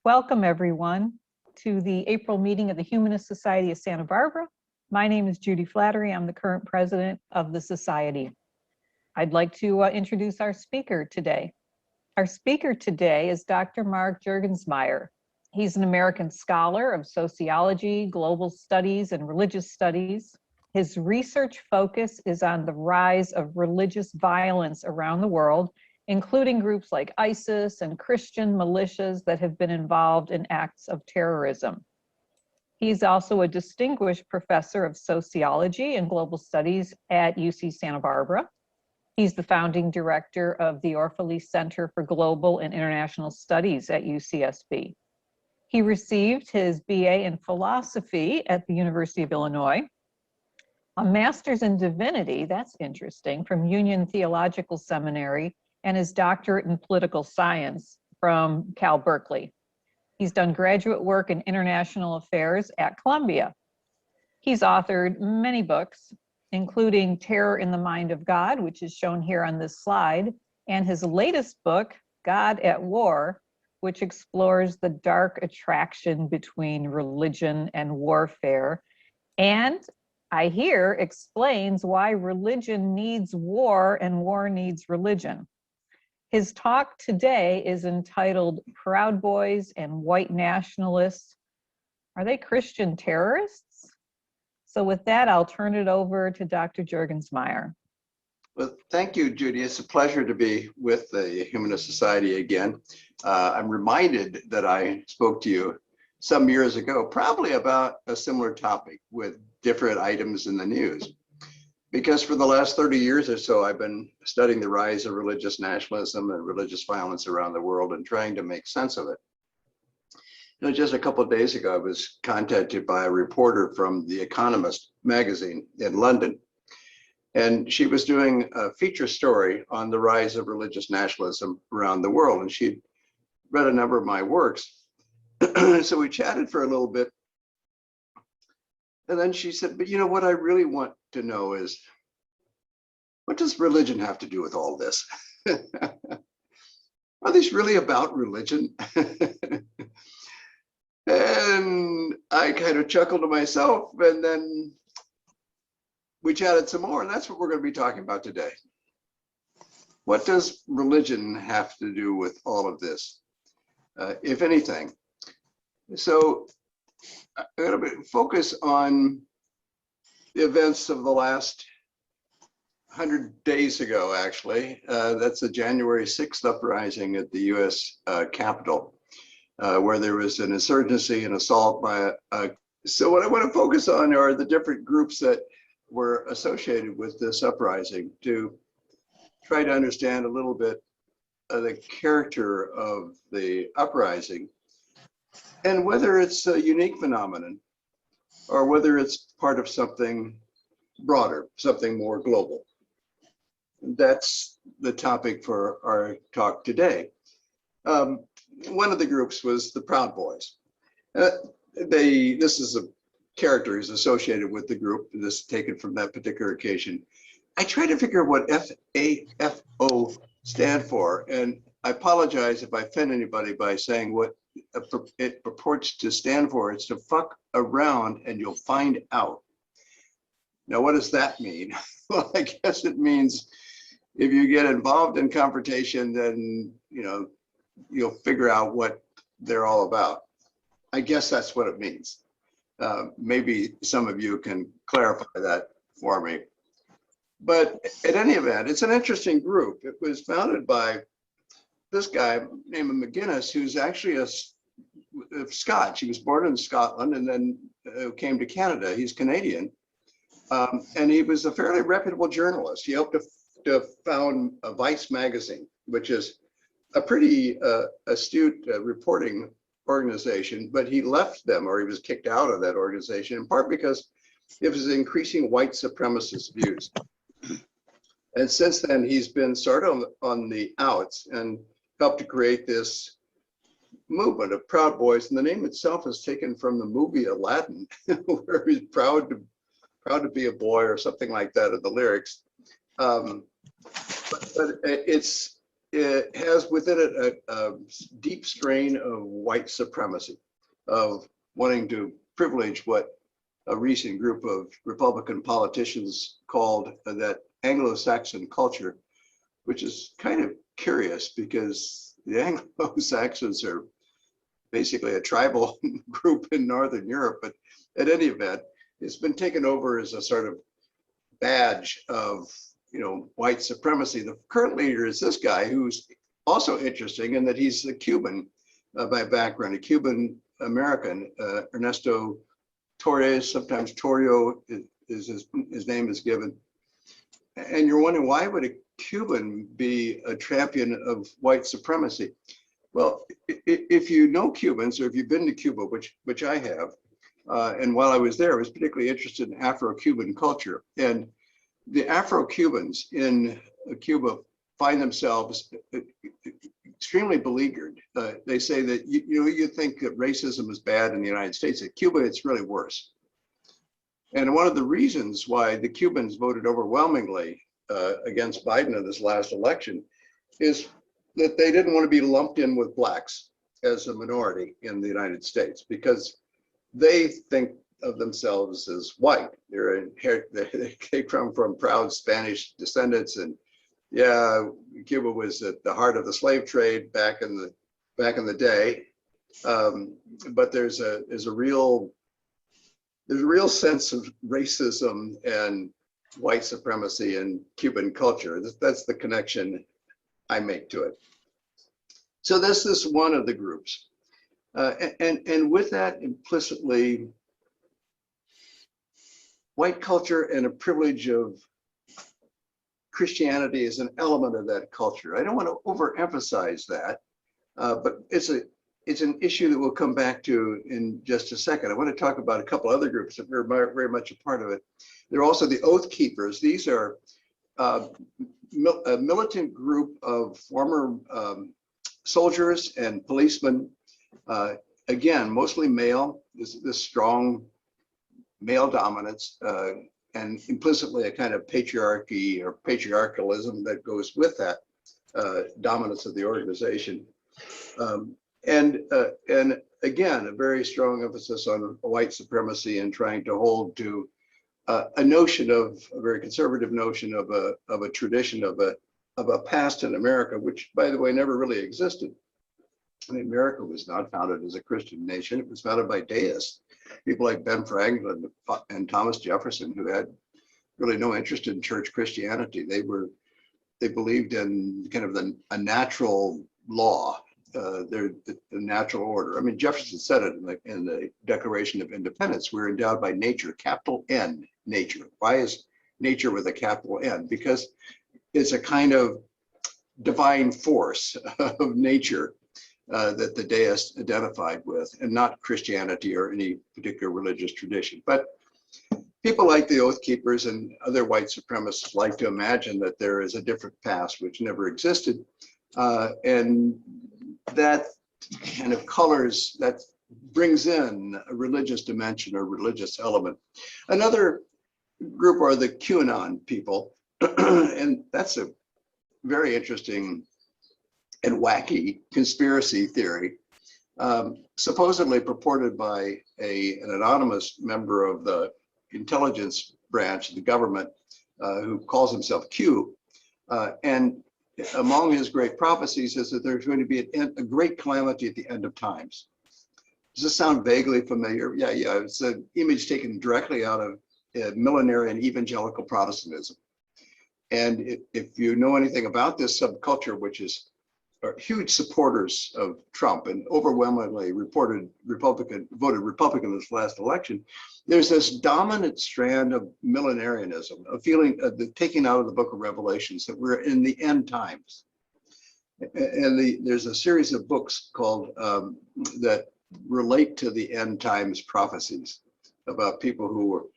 Welcome, everyone, to the April meeting of the Humanist Society of Santa Barbara. My name is Judy Flattery. I'm the current president of the Society. I'd like to introduce our speaker today. Our speaker today is Dr. Mark Juergensmeyer. He's an American scholar of sociology, global studies, and religious studies. His research focus is on the rise of religious violence around the world, including groups like ISIS and Christian militias that have been involved in acts of terrorism. He's also a distinguished professor of sociology and global studies at UC Santa Barbara. He's the founding director of the Orphaly Center for Global and International Studies at UCSB. He received his BA in philosophy at the University of Illinois, a master's in divinity, that's interesting, from Union Theological Seminary, and his doctorate in political science from Cal Berkeley. He's done graduate work in international affairs at Columbia. He's authored many books, including Terror in the Mind of God, which is shown here on this slide, and his latest book, God at War, which explores the dark attraction between religion and warfare, and I hear explains why religion needs war and war needs religion. His talk today is entitled Proud Boys and White Nationalists. Are they Christian terrorists? So with that, I'll turn it over to Dr. Juergensmeyer. Well, thank you, Judy. It's a pleasure to be with the Humanist Society again. I'm reminded that I spoke to you some years ago, probably about a similar topic with different items in the news. Because for the last 30 years or so, I've been studying the rise of religious nationalism and religious violence around the world and trying to make sense of it. You know, just a couple of days ago, I was contacted by a reporter from The Economist magazine in London. And she was doing a feature story on the rise of religious nationalism around the world. And she'd read a number of my works. So we chatted for a little bit. And then she said, but you know, what I really want to know is, what does religion have to do with all this? Are these really about religion? And I kind of chuckled to myself, and then we chatted some more, and that's what we're going to be talking about today. What does religion have to do with all of this, if anything? So I'm going to focus on the events of the last 100 days ago, actually. That's the January 6th uprising at the US Capitol, where there was an insurgency and assault by so what I want to focus on are the different groups that were associated with this uprising to try to understand a little bit of the character of the uprising and whether it's a unique phenomenon or whether it's part of something broader, something more global. That's the topic for our talk today. One of the groups was the Proud Boys. This is a character who's associated with the group, this is taken from that particular occasion. I try to figure out what FAFO stand for, and I apologize if I offend anybody by saying what it purports to stand for. It's to fuck around and you'll find out. Now, what does that mean? Well, I guess it means if you get involved in confrontation, then you'll figure out what they're all about. I guess that's what it means. Maybe some of you can clarify that for me. But at any event, it's an interesting group. It was founded by this guy named McGuinness, who's actually a Scot. He was born in Scotland and then came to Canada. He's Canadian. And he was a fairly reputable journalist. He helped to found Vice magazine, which is a pretty astute reporting organization, but he left them, or he was kicked out of that organization, in part because it was increasing white supremacist views. And since then, he's been sort of on the outs and helped to create this movement of Proud Boys. And the name itself is taken from the movie Aladdin, where he's proud to be a boy or something like that in the lyrics. But it's it has within it a deep strain of white supremacy, of wanting to privilege what a recent group of Republican politicians called that Anglo-Saxon culture, which is kind of curious because the Anglo-Saxons are basically a tribal group in Northern Europe, but at any event, it's been taken over as a sort of badge of, white supremacy. The current leader is this guy who's also interesting in that he's a Cuban by background, a Cuban American, Ernesto Torres, sometimes Torrio is his name is given. And you're wondering, why would a Cuban be a champion of white supremacy? Well, if you know Cubans, or if you've been to Cuba, which I have, and while I was there, I was particularly interested in Afro-Cuban culture. And the Afro-Cubans in Cuba find themselves extremely beleaguered. They say that, you think that racism is bad in the United States. At Cuba, it's really worse. And one of the reasons why the Cubans voted overwhelmingly against Biden in this last election is that they didn't want to be lumped in with blacks as a minority in the United States, because they think of themselves as white. They come from proud Spanish descendants, and yeah, Cuba was at the heart of the slave trade back in the day. But there's a real sense of racism and white supremacy in Cuban culture. That's the connection I make to it. So this is one of the groups. And with that implicitly, white culture and a privilege of Christianity is an element of that culture. I don't want to overemphasize that, but it's an issue that we'll come back to in just a second. I want to talk about a couple other groups that are very much a part of it. There are also the Oath Keepers. These are a militant group of former soldiers and policemen, again, mostly male. This strong male dominance, and implicitly a kind of patriarchy or patriarchalism that goes with that dominance of the organization. And again, a very strong emphasis on white supremacy and trying to hold to a notion of a very conservative notion of a tradition of a past in America, which, by the way, never really existed. I mean, America was not founded as a Christian nation. It was founded by deists, people like Ben Franklin and Thomas Jefferson, who had really no interest in church Christianity. They believed in kind of a natural law, the natural order. I mean, Jefferson said it in the Declaration of Independence. We're endowed by nature, capital N, nature. Why is nature with a capital N? Because it's a kind of divine force of nature that the deists identified with, and not Christianity or any particular religious tradition. But people like the Oath Keepers and other white supremacists like to imagine that there is a different past which never existed. And that kind of colors, that brings in a religious dimension or religious element. Another group are the QAnon people. And that's a very interesting and wacky conspiracy theory, supposedly purported by an anonymous member of the intelligence branch of the government who calls himself Q. And among his great prophecies is that there's going to be a great calamity at the end of times. Does this sound vaguely familiar? Yeah. It's an image taken directly out of millenarian evangelical Protestantism. And if you know anything about this subculture, which are huge supporters of Trump and overwhelmingly voted Republican this last election, there's this dominant strand of millenarianism, a feeling of the taking out of the book of Revelations that we're in the end times. And there's a series of books called that relate to the end times prophecies about people who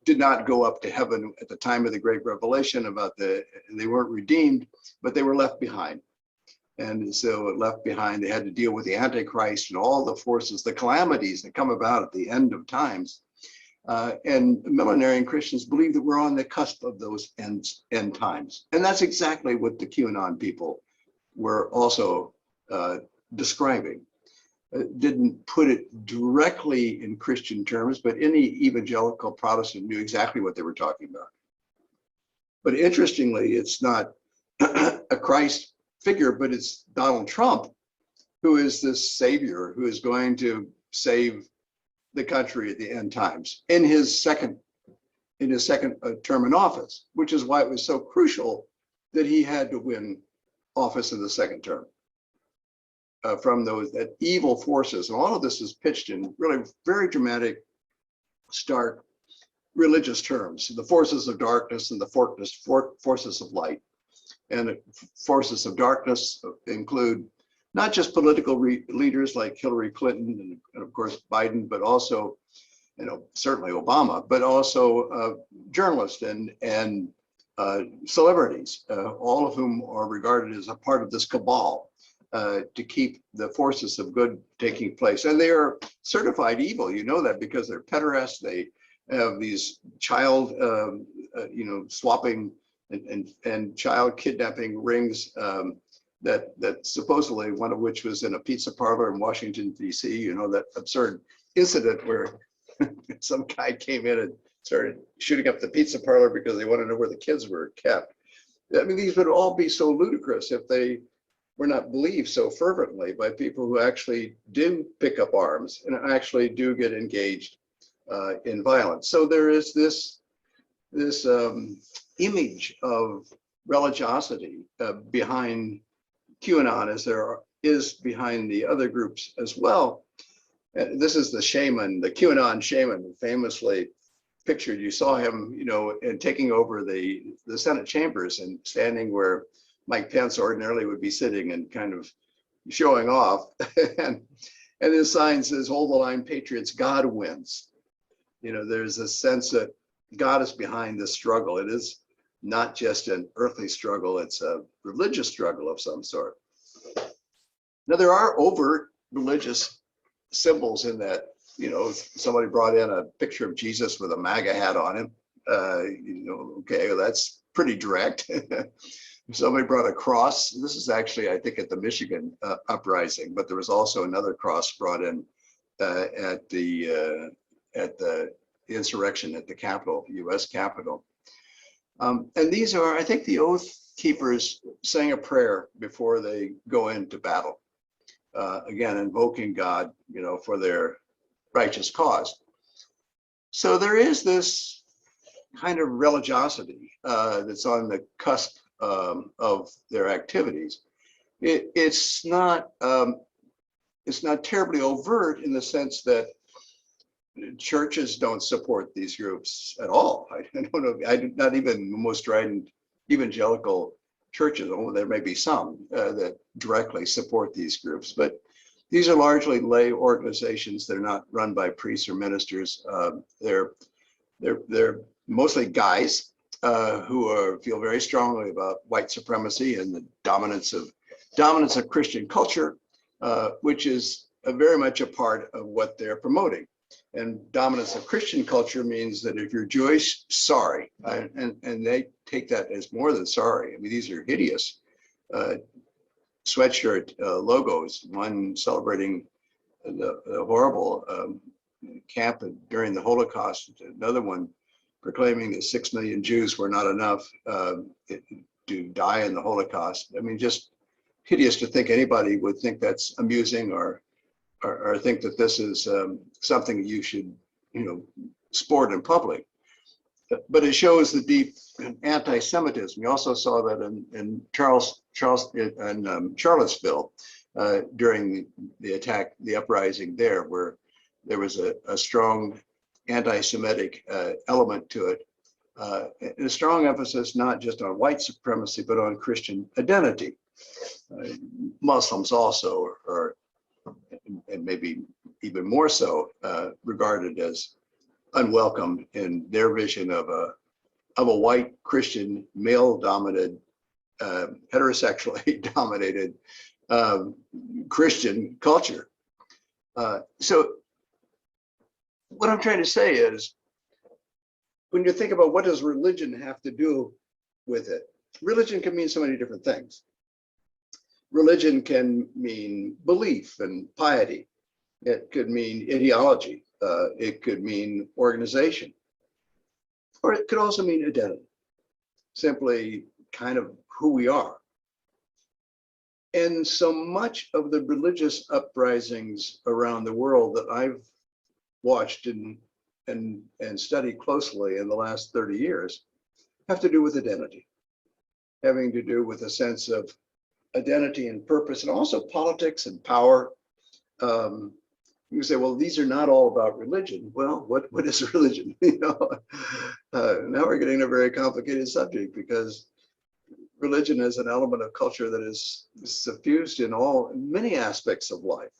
did not go up to heaven at the time of the Great Revelation, they weren't redeemed, but they were left behind. And so left behind, they had to deal with the Antichrist and all the forces, the calamities that come about at the end of times. And millenarian Christians believe that we're on the cusp of those end times. And that's exactly what the QAnon people were also describing. Didn't put it directly in Christian terms, but any evangelical Protestant knew exactly what they were talking about. But interestingly, it's not a Christ figure, but it's Donald Trump, who is this savior who is going to save the country at the end times in his second term in office, which is why it was so crucial that he had to win office in the second term. From that evil forces. And all of this is pitched in really very dramatic, stark religious terms. The forces of darkness and the forces of light. And the forces of darkness include not just political leaders like Hillary Clinton and of course Biden, but also, certainly Obama, but also journalists and celebrities, all of whom are regarded as a part of this cabal. To keep the forces of good taking place. And they are certified evil. You know that because they're pederasts. They have these child, swapping and child kidnapping rings that supposedly, one of which was in a pizza parlor in Washington, D.C., that absurd incident where some guy came in and started shooting up the pizza parlor because they wanted to know where the kids were kept. I mean, these would all be so ludicrous if they were not believed so fervently by people who actually do pick up arms and actually do get engaged in violence. So there is this image of religiosity behind QAnon, as there is behind the other groups as well. This is the shaman, the QAnon shaman, famously pictured. You saw him, and taking over the Senate chambers and standing where Mike Pence ordinarily would be sitting and kind of showing off. and his sign says, "Hold the line, patriots, God wins." There's a sense that God is behind this struggle. It is not just an earthly struggle, it's a religious struggle of some sort. Now, there are overt religious symbols in that, somebody brought in a picture of Jesus with a MAGA hat on him. Okay, well, that's pretty direct. Somebody brought a cross. This is actually, I think, at the Michigan uprising, but there was also another cross brought in at the insurrection at the Capitol, U.S. Capitol. And these are, I think, the oath keepers saying a prayer before they go into battle. Again, invoking God, for their righteous cause. So there is this kind of religiosity that's on the cusp of their activities. It's not terribly overt in the sense that churches don't support these groups at all. I don't know. Not even the most strident evangelical churches. There may be some that directly support these groups, but these are largely lay organizations. They're not run by priests or ministers. They're mostly guys who feel very strongly about white supremacy and the dominance of Christian culture, which is very much a part of what they're promoting. And dominance of Christian culture means that if you're Jewish, sorry, and they take that as more than sorry. I mean, these are hideous sweatshirt logos. One celebrating the horrible camp during the Holocaust. Another one proclaiming that 6 million Jews were not enough to die in the Holocaust. I mean, just hideous to think anybody would think that's amusing or think that this is something you should, sport in public. But it shows the deep anti-Semitism. We also saw that in Charlottesville during the attack, the uprising there, where there was a strong anti-Semitic element to it, and a strong emphasis not just on white supremacy, but on Christian identity. Muslims also are, and maybe even more so, regarded as unwelcome in their vision of a white Christian, male-dominated, heterosexually dominated Christian culture. So what I'm trying to say is, when you think about what does religion have to do with it, religion can mean so many different things. religion can mean belief and piety. It could mean ideology. It could mean organization. Or it could also mean identity, simply kind of who we are. And so much of the religious uprisings around the world that I've watched and studied closely in the last 30 years have to do with identity, having to do with a sense of identity and purpose, and also politics and power. You say, well, these are not all about religion. Well, what is religion? Now we're getting a very complicated subject, because religion is an element of culture that is suffused in many aspects of life,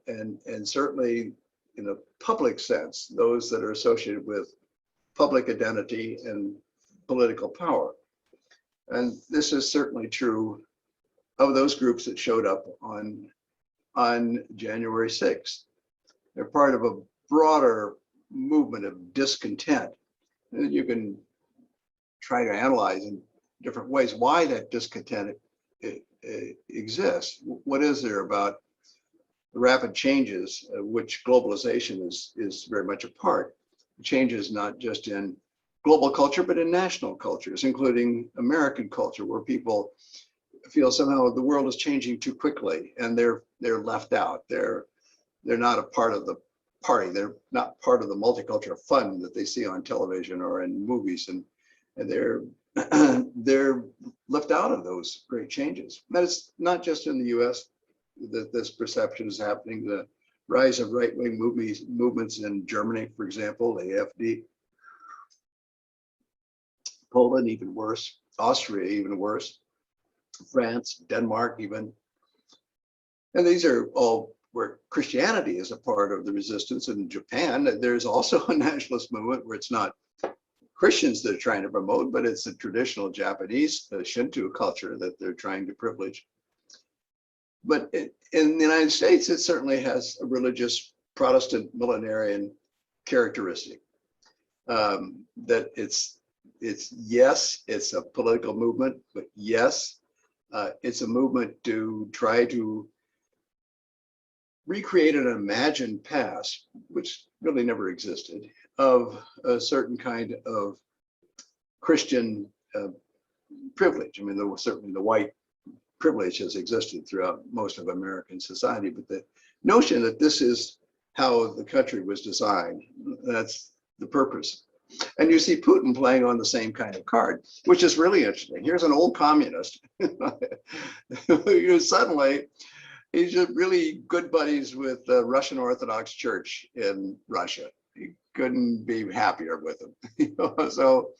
and certainly in a public sense, those that are associated with public identity and political power. And this is certainly true of those groups that showed up on January 6th. They're part of a broader movement of discontent. And you can try to analyze in different ways why that discontent exists. What is there about the rapid changes, which globalization is very much a part? Changes not just in global culture, but in national cultures, including American culture, where people feel somehow the world is changing too quickly and they're left out. They're not a part of the party. They're not part of the multicultural fun that they see on television or in movies, and they're they're left out of those great changes. But it's not just in the US that this perception is happening. The rise of right-wing movements in Germany, for example, the AfD, Poland, even worse, Austria, even worse, France, Denmark, even. And these are all where Christianity is a part of the resistance. In Japan, there's also a nationalist movement where it's not Christians that are trying to promote, but it's the traditional Japanese Shinto culture that they're trying to privilege. But in the United States, it certainly has a religious Protestant millenarian characteristic. That it's yes, it's a political movement, but yes, it's a movement to try to recreate an imagined past, which really never existed, of a certain kind of Christian privilege. I mean, certainly the white privilege has existed throughout most of American society, but the notion that this is how the country was designed, that's the purpose. And you see Putin playing on the same kind of card, which is really interesting. Here's an old communist who suddenly he's just really good buddies with the Russian Orthodox Church in Russia. He couldn't be happier with them. So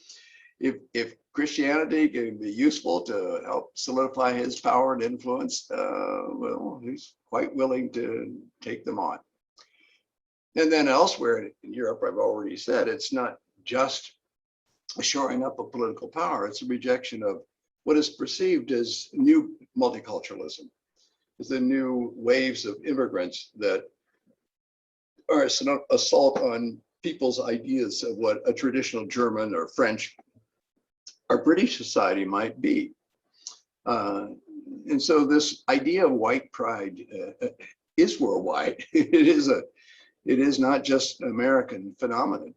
if Christianity can be useful to help solidify his power and influence, well, he's quite willing to take them on. And then elsewhere in Europe, I've already said, it's not just a shoring up of political power, it's a rejection of what is perceived as new multiculturalism. It's the new waves of immigrants that are an assault on people's ideas of what a traditional German or French or British society might be. And so this idea of white pride is worldwide. It is not just an American phenomenon.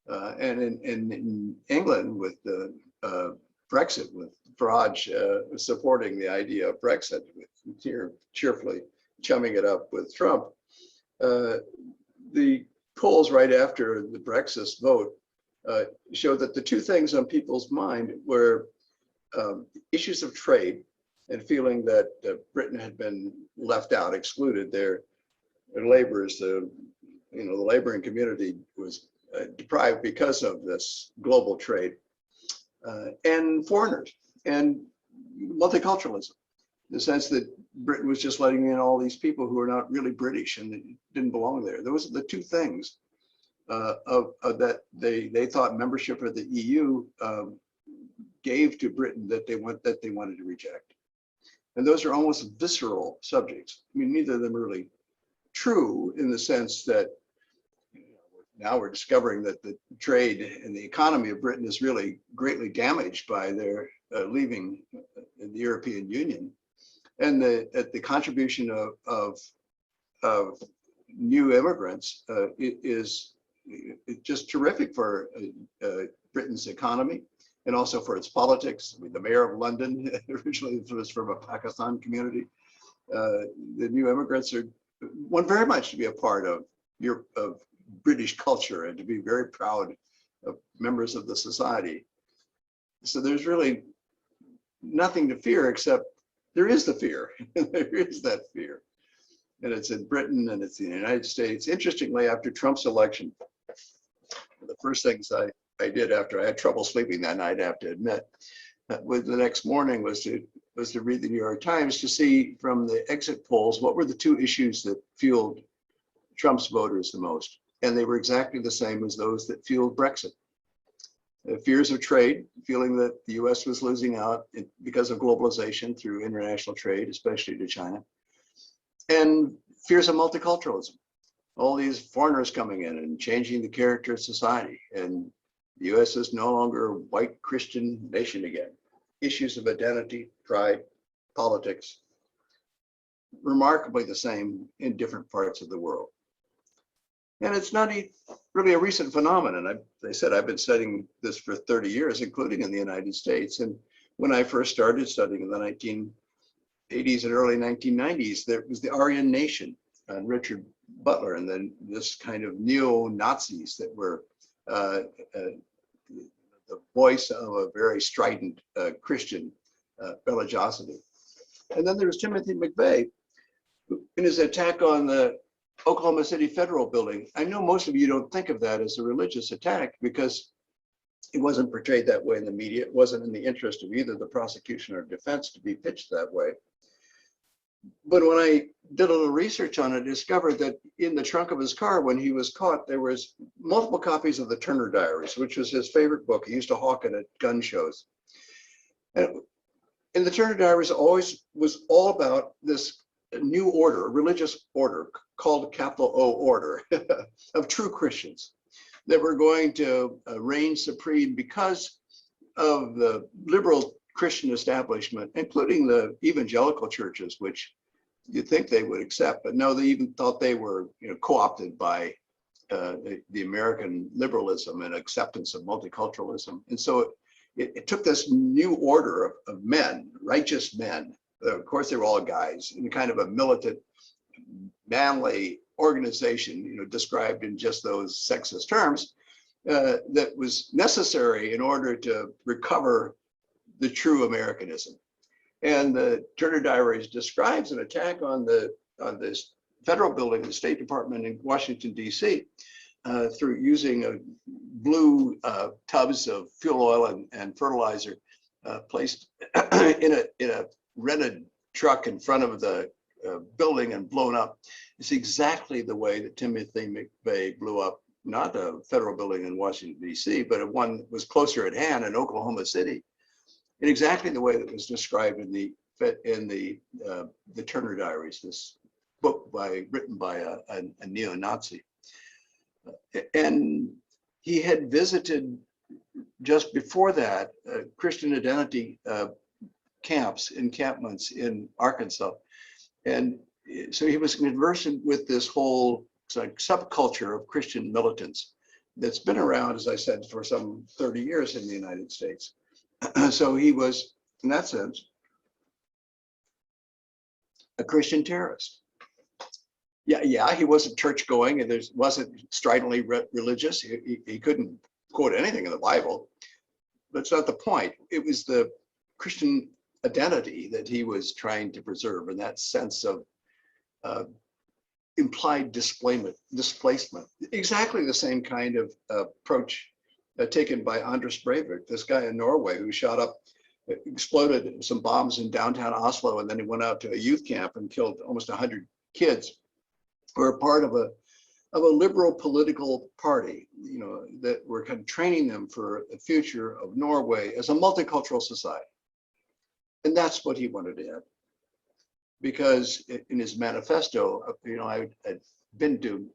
And in England, with the Brexit, with Farage supporting the idea of Brexit, cheerfully chumming it up with Trump, the polls right after the Brexit vote showed that the two things on people's mind were issues of trade and feeling that Britain had been left out, excluded. Their laborers, the laboring community was deprived because of this global trade, and foreigners and multiculturalism, in the sense that Britain was just letting in all these people who are not really British and didn't belong there. Those are the two things that they thought membership of the EU gave to Britain that they wanted to reject. And those are almost visceral subjects. I mean, neither of them are really true in the sense that now we're discovering that the trade and the economy of Britain is really greatly damaged by their leaving the European Union. And the contribution of new immigrants is just terrific for Britain's economy and also for its politics. I mean, the mayor of London originally was from a Pakistan community. The new immigrants want very much to be a part of British culture and to be very proud of members of the society. So there's really nothing to fear, except there is the fear. There is that fear. And it's in Britain and it's in the United States. Interestingly, after Trump's election, the first things I did after I had trouble sleeping that night, I have to admit, with the next morning was to read the New York Times to see from the exit polls what were the two issues that fueled Trump's voters the most. And they were exactly the same as those that fueled Brexit. Fears of trade, feeling that the US was losing out because of globalization through international trade, especially to China, and fears of multiculturalism. All these foreigners coming in and changing the character of society. And the US is no longer a white Christian nation again. Issues of identity, pride, politics, remarkably the same in different parts of the world. And it's not really a recent phenomenon. As I said, I've been studying this for 30 years, including in the United States. And when I first started studying in the 1980s and early 1990s, there was the Aryan Nation and Richard Butler, and then this kind of neo-Nazis that were the voice of a very strident Christian religiosity. And then there was Timothy McVeigh, who, in his attack on the Oklahoma City Federal Building. I know most of you don't think of that as a religious attack because it wasn't portrayed that way in the media. It wasn't in the interest of either the prosecution or defense to be pitched that way. But when I did a little research on it, I discovered that in the trunk of his car when he was caught, there was multiple copies of the Turner Diaries, which was his favorite book. He used to hawk it at gun shows. And the Turner Diaries always was all about this new order, a religious order called capital O order of true Christians that were going to reign supreme because of the liberal Christian establishment, including the evangelical churches, which you'd think they would accept, but no, they even thought they were co-opted by the American liberalism and acceptance of multiculturalism. And so it took this new order of men, righteous men. Of course, they were all guys in kind of a militant, manly organization, described in just those sexist terms, that was necessary in order to recover the true Americanism. And the Turner Diaries describes an attack on this federal building, the State Department in Washington, D.C., through using blue tubs of fuel oil and fertilizer placed in a rented truck in front of the building and blown up. It's exactly the way that Timothy McVeigh blew up, not a federal building in Washington, D.C., but one that was closer at hand in Oklahoma City, in exactly the way that was described in the Turner Diaries, this book written by a neo-Nazi. And he had visited just before that Christian identity encampments in Arkansas. And so he was conversant with this whole subculture of Christian militants that's been around, as I said, for some 30 years in the United States. So he was, in that sense, a Christian terrorist. Yeah, he wasn't church going and wasn't stridently religious. He couldn't quote anything in the Bible. That's not the point. It was the Christian identity that he was trying to preserve, and that sense of implied displacement. Exactly the same kind of approach taken by Anders Breivik, this guy in Norway who exploded some bombs in downtown Oslo, and then he went out to a youth camp and killed almost 100 kids who were part of a liberal political party, that were kind of training them for the future of Norway as a multicultural society. And that's what he wanted to add. Because in his manifesto, I'd been to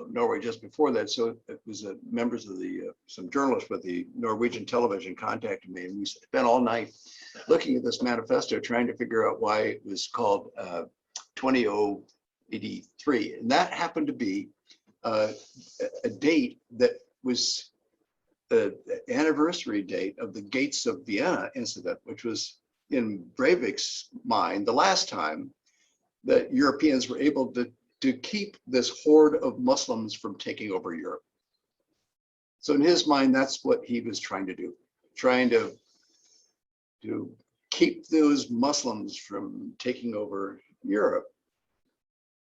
Norway just before that. So it was members of some journalists with the Norwegian television contacted me, and we spent all night looking at this manifesto, trying to figure out why it was called 2083. And that happened to be a date that was the anniversary date of the Gates of Vienna incident, which was in Breivik's mind the last time that Europeans were able to keep this horde of Muslims from taking over Europe. So in his mind, that's what he was trying to do, trying to keep those Muslims from taking over Europe.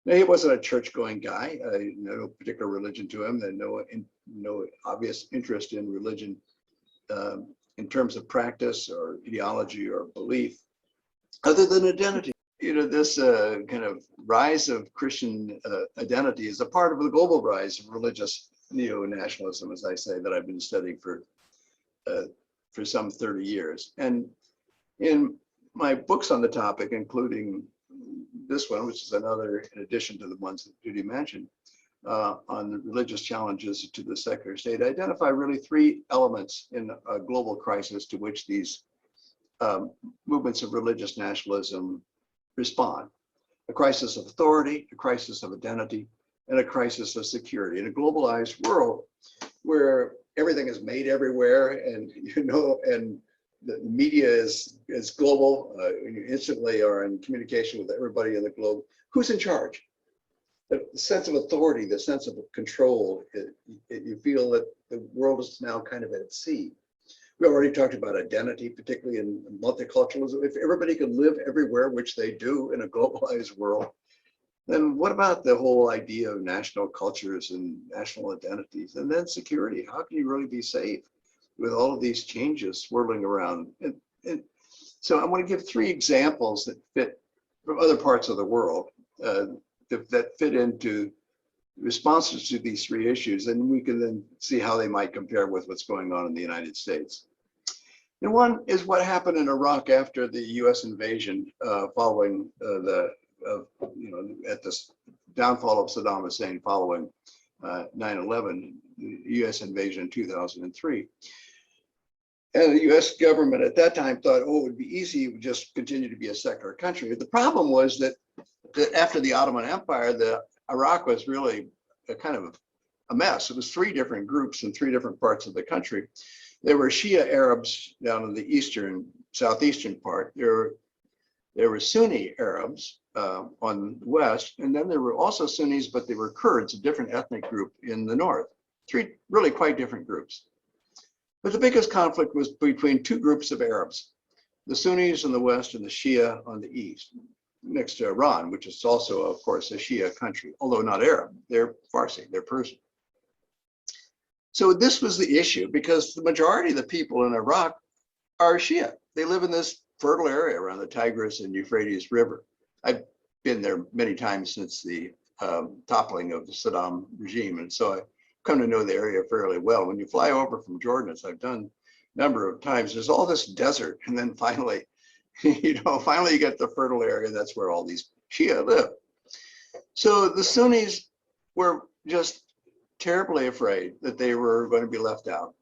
Now, he wasn't a church-going guy, no particular religion to him, and no obvious interest in religion in terms of practice or ideology or belief, other than identity. You know, this kind of rise of Christian identity is a part of the global rise of religious neo-nationalism, as I say, that I've been studying for some 30 years. And in my books on the topic, including this one, which is another in addition to the ones that Judy mentioned, on the religious challenges to the secular state, I identify really three elements in a global crisis to which these movements of religious nationalism respond: a crisis of authority, a crisis of identity, and a crisis of security. In a globalized world where everything is made everywhere, and and the media is global, you instantly are in communication with everybody in the globe. Who's in charge? The sense of authority, the sense of control, you feel that the world is now kind of at sea. We already talked about identity, particularly in multiculturalism. If everybody can live everywhere, which they do in a globalized world, then what about the whole idea of national cultures and national identities? And then security. How can you really be safe with all of these changes swirling around? And so I want to give three examples that fit from other parts of the world that fit into responses to these three issues, and we can then see how they might compare with what's going on in the United States. And one is what happened in Iraq after the U.S. invasion, following at the downfall of Saddam Hussein following 9/11, the U.S. invasion in 2003. And the U.S. government at that time thought, oh, it would be easy, it would just continue to be a secular country. But the problem was that after the Ottoman Empire, Iraq was really a kind of a mess. It was three different groups in three different parts of the country. There were Shia Arabs down in the southeastern part. There were Sunni Arabs on the west, and then there were also Sunnis, but they were Kurds, a different ethnic group in the north. Three really quite different groups. But the biggest conflict was between two groups of Arabs, the Sunnis in the west and the Shia on the east, next to Iran, which is also, of course, a Shia country, although not Arab. They're Farsi, they're Persian. So this was the issue, because the majority of the people in Iraq are Shia. They live in this fertile area around the Tigris and Euphrates River. I've been there many times since the toppling of the Saddam regime, and so I've come to know the area fairly well. When you fly over from Jordan, as I've done a number of times, there's all this desert, and then finally, finally you get the fertile area. That's where all these Shia live. So the Sunnis were just terribly afraid that they were going to be left out.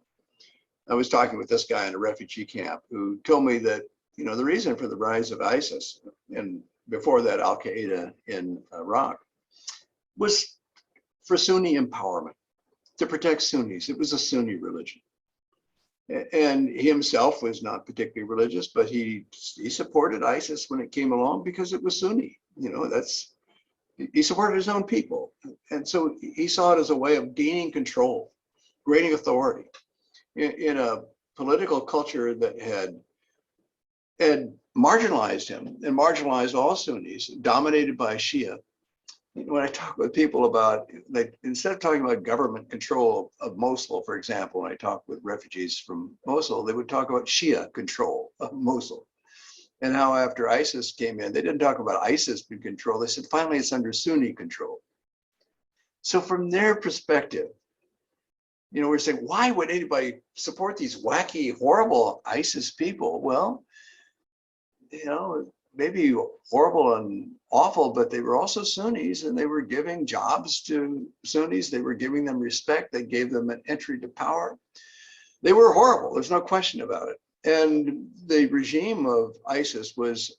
I was talking with this guy in a refugee camp who told me that, the reason for the rise of ISIS, and before that Al-Qaeda in Iraq, was for Sunni empowerment, to protect Sunnis. It was a Sunni religion. And he himself was not particularly religious, but he supported ISIS when it came along because it was Sunni. He supported his own people. And so he saw it as a way of gaining control, gaining authority in a political culture that had marginalized him and marginalized all Sunnis, dominated by Shia. When I talk with people about, instead of talking about government control of Mosul, for example, when I talk with refugees from Mosul, they would talk about Shia control of Mosul. And how after ISIS came in, they didn't talk about ISIS being control. They said, finally, it's under Sunni control. So from their perspective, we're saying, why would anybody support these wacky, horrible ISIS people? Well, maybe horrible and awful, but they were also Sunnis, and they were giving jobs to Sunnis. They were giving them respect. They gave them an entry to power. They were horrible. There's no question about it. And the regime of ISIS was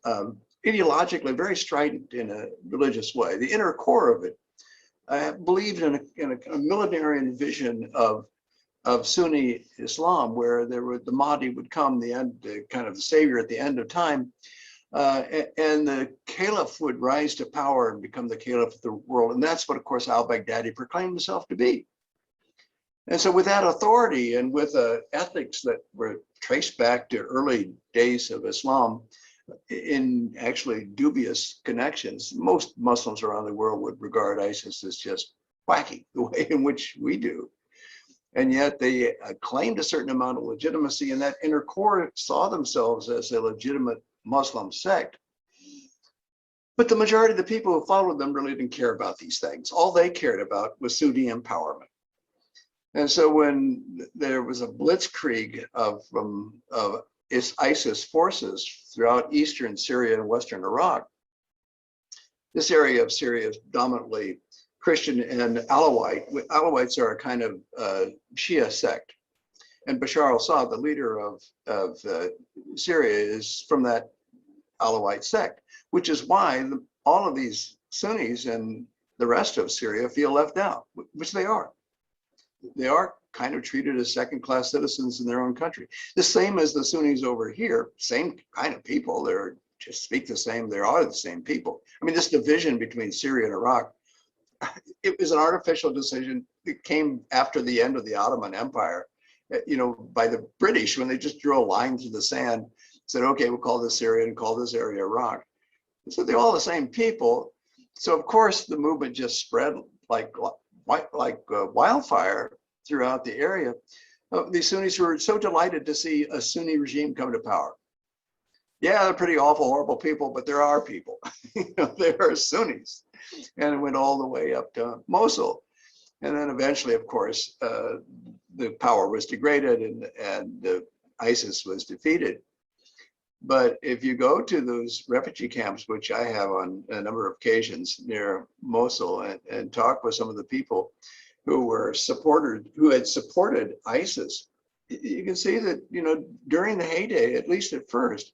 ideologically very strident in a religious way. The inner core of it believed in a military vision of Sunni Islam, where the Mahdi would come, the kind of the savior at the end of time, and the caliph would rise to power and become the caliph of the world. And that's what, of course, al-Baghdadi proclaimed himself to be. And so with that authority and with ethics that were traced back to early days of Islam, in actually dubious connections, most Muslims around the world would regard ISIS as just wacky, the way in which we do. And yet they claimed a certain amount of legitimacy, and that inner core saw themselves as a legitimate Muslim sect. But the majority of the people who followed them really didn't care about these things. All they cared about was Sunni empowerment. And so when there was a blitzkrieg of ISIS forces throughout eastern Syria and western Iraq, this area of Syria is dominantly Christian and Alawite. Alawites are a kind of Shia sect. And Bashar al-Assad, the leader of Syria, is from that Alawite sect, which is why all of these Sunnis and the rest of Syria feel left out, which they are. They are kind of treated as second-class citizens in their own country. The same as the Sunnis over here, same kind of people. They're just speak the same. They are the same people. I mean, this division between Syria and Iraq, it was an artificial decision. It came after the end of the Ottoman Empire, by the British, when they just drew a line through the sand, said, okay, we'll call this Syria and call this area Iraq. So they're all the same people. So of course the movement just spread like wildfire throughout the area. These Sunnis were so delighted to see a Sunni regime come to power. Yeah, they're pretty awful, horrible people, but there are people. They are Sunnis. And it went all the way up to Mosul. And then eventually, of course, the power was degraded and ISIS was defeated. But if you go to those refugee camps, which I have on a number of occasions near Mosul, and talk with some of the people who had supported ISIS, you can see that, during the heyday, at least at first,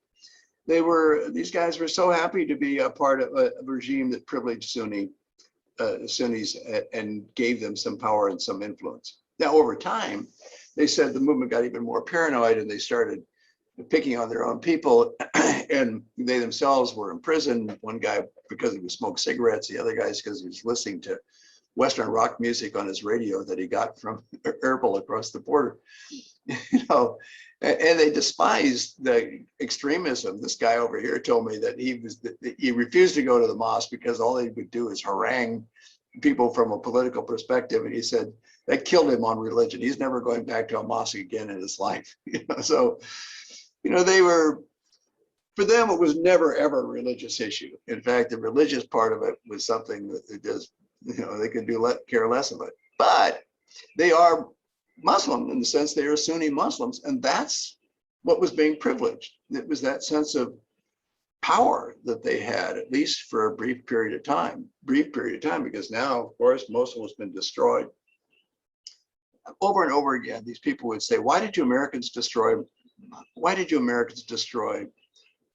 these guys were so happy to be a part of a regime that privileged Sunnis and gave them some power and some influence. Now, over time, they said the movement got even more paranoid and they started picking on their own people, and they themselves were in prison. One guy because he would smoke cigarettes, the other guys because he was listening to Western rock music on his radio that he got from Erbil across the border. And they despised the extremism. This guy over here told me that he refused to go to the mosque because all he would do is harangue people from a political perspective. And he said that killed him on religion. He's never going back to a mosque again in his life. So, they were, for them, it was never ever a religious issue. In fact, the religious part of it was something that they just, they could care less of it. But they are Muslim in the sense they are Sunni Muslims, and that's what was being privileged. It was that sense of power that they had, at least for a brief period of time, because now, of course, Mosul has been destroyed. Over and over again, these people would say, why did you Americans destroy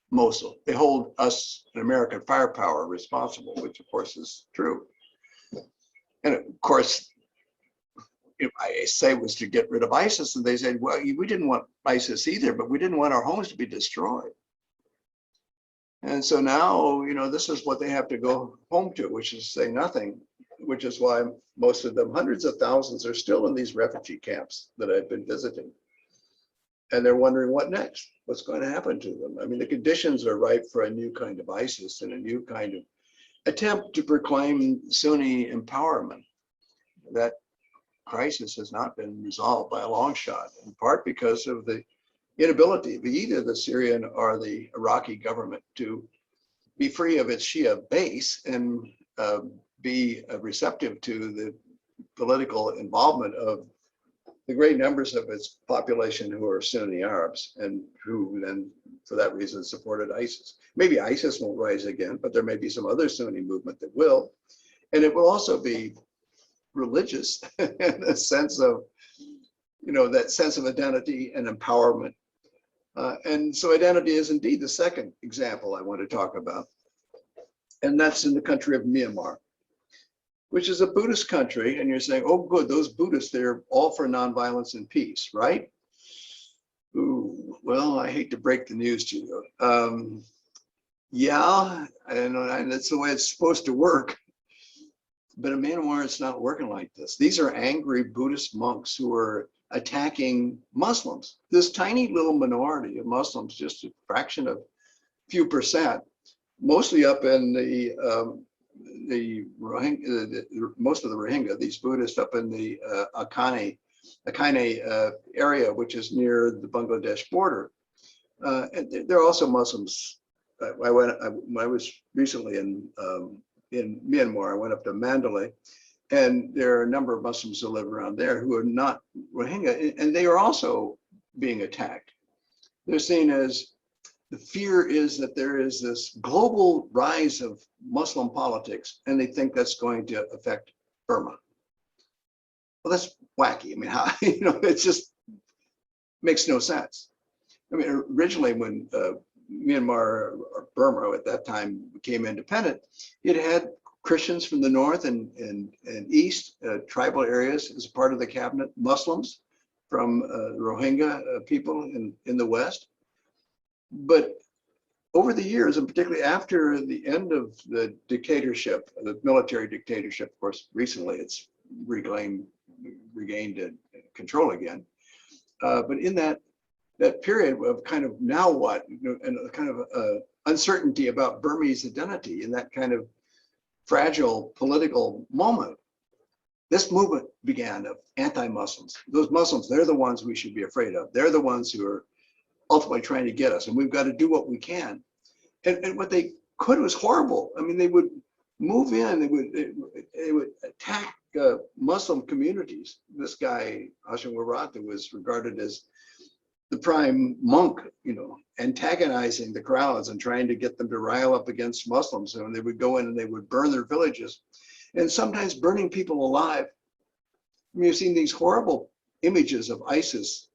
Mosul? They hold us and American firepower responsible, which of course is true. And of course, if I say was to get rid of ISIS, and they said, well, we didn't want ISIS either, but we didn't want our homes to be destroyed. And so now, this is what they have to go home to, which is say nothing, which is why most of them, hundreds of thousands, are still in these refugee camps that I've been visiting. And they're wondering what next, what's going to happen to them. I mean, the conditions are ripe for a new kind of ISIS and a new kind of attempt to proclaim Sunni empowerment. That crisis has not been resolved by a long shot, in part because of the inability of either the Syrian or the Iraqi government to be free of its Shia base and be receptive to the political involvement of the great numbers of its population who are Sunni Arabs, and who then for that reason, supported ISIS. Maybe ISIS won't rise again, but there may be some other Sunni movement that will. And it will also be religious in a sense of, that sense of identity and empowerment. And so identity is indeed the second example I want to talk about. And that's in the country of Myanmar, which is a Buddhist country. And you're saying, oh, good, those Buddhists, they're all for nonviolence and peace, right? Ooh, well, I hate to break the news to you. Yeah, and that's the way it's supposed to work. But in Myanmar, it's not working like this. These are angry Buddhist monks who are attacking Muslims. This tiny little minority of Muslims, just a fraction of few percent, mostly up in the Rohingya, most of the Rohingya, these Buddhists up in the Akane area, which is near the Bangladesh border. And they're also Muslims. When I was recently in Myanmar, I went up to Mandalay, and there are a number of Muslims who live around there who are not Rohingya, and they are also being attacked. They're seen as, the fear is that there is this global rise of Muslim politics, and they think that's going to affect Burma. Well, that's wacky. I mean, how, it just makes no sense. I mean, originally when Myanmar, or Burma at that time, became independent, it had Christians from the north and east, tribal areas as part of the cabinet, Muslims from Rohingya people in the west. But over the years, and particularly after the end of the dictatorship, the military dictatorship, of course, recently it's regained control again. But in that period of kind of now what, and a kind of uncertainty about Burmese identity in that kind of fragile political moment, this movement began of anti-Muslims. Those Muslims, they're the ones we should be afraid of. They're the ones who are ultimately trying to get us, and we've got to do what we can. And what they could was horrible. I mean, they would move in, they would attack Muslim communities. This guy, Hashem Warata, was regarded as the prime monk, antagonizing the crowds and trying to get them to rile up against Muslims. And they would go in and they would burn their villages, and sometimes burning people alive. I mean, you've seen these horrible images of ISIS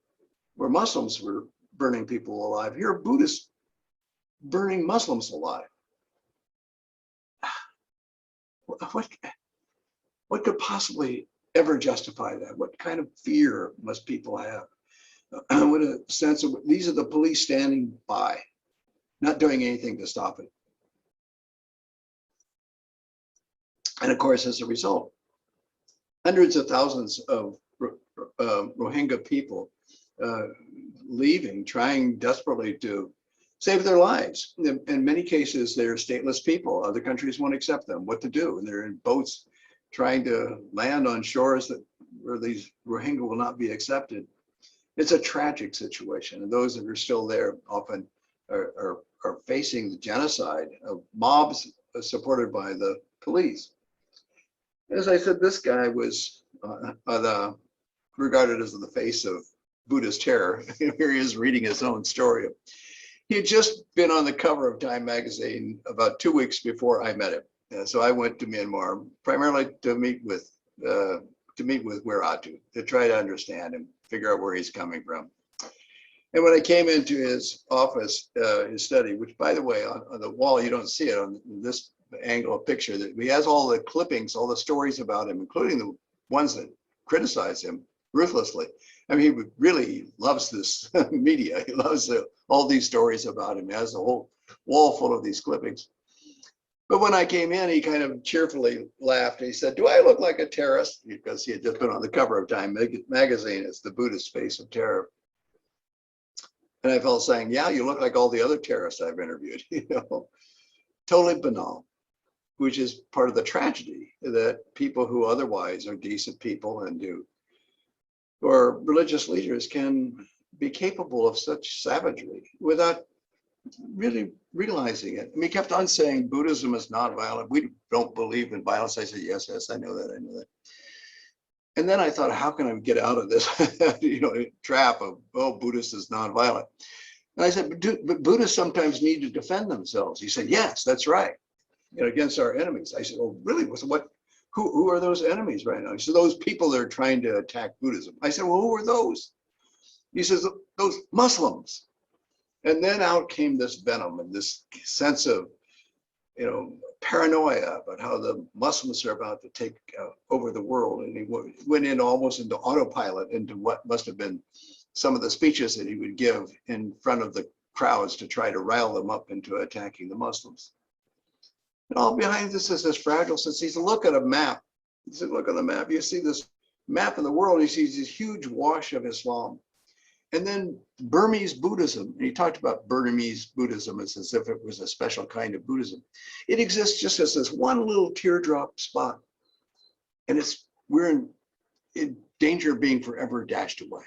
where Muslims were burning people alive. Here are Buddhists burning Muslims alive. What could possibly ever justify that? What kind of fear must people have? What a sense of, these are the police standing by, not doing anything to stop it. And of course, as a result, hundreds of thousands of Rohingya people leaving, trying desperately to save their lives. In many cases, they're stateless people. Other countries won't accept them. What to do? And they're in boats trying to land on shores where these Rohingya will not be accepted. It's a tragic situation, and those that are still there often are facing the genocide of mobs supported by the police. As I said, this guy was regarded as the face of Buddhist terror. Here he is reading his own story. He had just been on the cover of Time magazine about 2 weeks before I met him. So I went to Myanmar primarily to meet with Weratu, to try to understand him, figure out where he's coming from. And when I came into his office, his study, which by the way, on the wall, you don't see it on this angle of picture, that he has all the clippings, all the stories about him, including the ones that criticize him ruthlessly. I mean, he really loves this media. He loves all these stories about him. He has a whole wall full of these clippings. But when I came in, he kind of cheerfully laughed. He said, "Do I look like a terrorist?" Because he had just been on the cover of Time magazine as the Buddhist face of terror. And I felt saying, "Yeah, you look like all the other terrorists I've interviewed." Totally banal, which is part of the tragedy, that people who otherwise are decent people and or religious leaders can be capable of such savagery without really realizing it. I mean, he kept on saying Buddhism is not violent. We don't believe in violence. I said, yes, I know that, I know that. And then I thought, how can I get out of this trap of, oh, Buddhist is non-violent? And I said, but Buddhists sometimes need to defend themselves. He said, yes, that's right, against our enemies. I said, oh, really? Who are those enemies right now? He said, those people that are trying to attack Buddhism. I said, well, who are those? He says, those Muslims. And then out came this venom and this sense of, paranoia about how the Muslims are about to take over the world. And he went in almost into autopilot into what must have been some of the speeches that he would give in front of the crowds to try to rile them up into attacking the Muslims. And all behind this is this fragile sense. He said, look at a map. He said, look at the map. You see this map of the world. He sees this huge wash of Islam. And then Burmese Buddhism, and he talked about Burmese Buddhism as if it was a special kind of Buddhism. It exists just as this one little teardrop spot. And we're in danger of being forever dashed away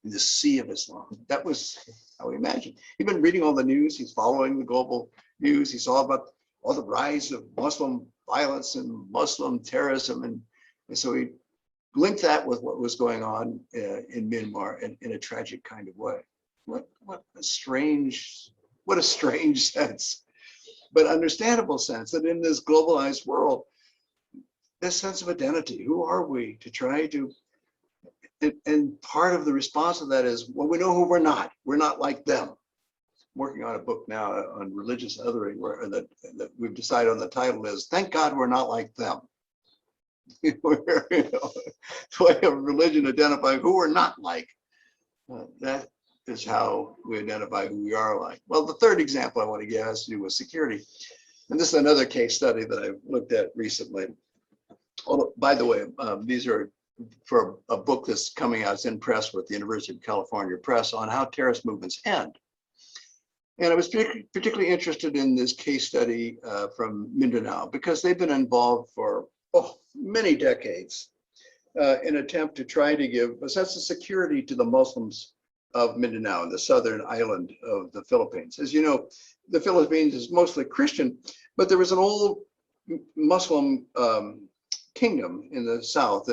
in the sea of Islam. That was how he imagined. He'd been reading all the news. He's following the global news. He saw about all the rise of Muslim violence and Muslim terrorism. And so he linked that with what was going on in Myanmar in a tragic kind of way. What a strange sense, but understandable sense that in this globalized world, this sense of identity, who are we to try to, and part of the response to that is, well, we know who we're not like them. I'm working on a book now on religious othering where that we've decided on the title is, thank God we're not like them. Where, the way of religion identifying who we're not like, that is how we identify who we are like. Well, the third example I want to give has to do with security. And this is another case study that I've looked at recently. Although, by the way, these are for a book that's coming out, it's in press with the University of California Press on how terrorist movements end. And I was particularly interested in this case study from Mindanao because they've been involved for many decades in an attempt to try to give a sense of security to the Muslims of Mindanao, the southern island of the Philippines. As you know, the Philippines is mostly Christian, but there was an old Muslim kingdom in the south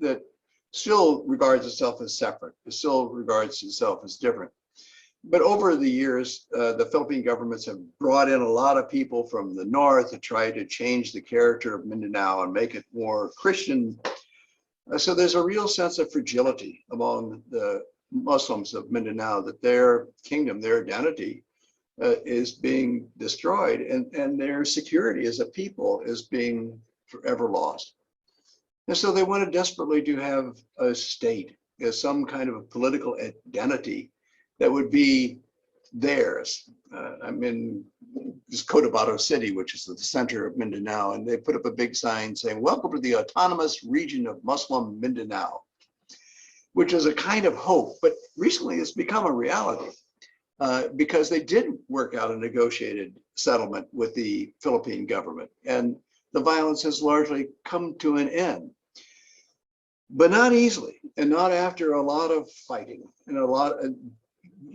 that still regards itself as separate, it still regards itself as different. But over the years, the Philippine governments have brought in a lot of people from the north to try to change the character of Mindanao and make it more Christian. So there's a real sense of fragility among the Muslims of Mindanao that their kingdom, their identity is being destroyed and their security as a people is being forever lost. And so they wanted desperately to have a state as some kind of a political identity that would be theirs. I'm in this Cotabato City, which is the center of Mindanao, and they put up a big sign saying, welcome to the autonomous region of Muslim Mindanao, which is a kind of hope, but recently it's become a reality because they did work out a negotiated settlement with the Philippine government, and the violence has largely come to an end. But not easily, and not after a lot of fighting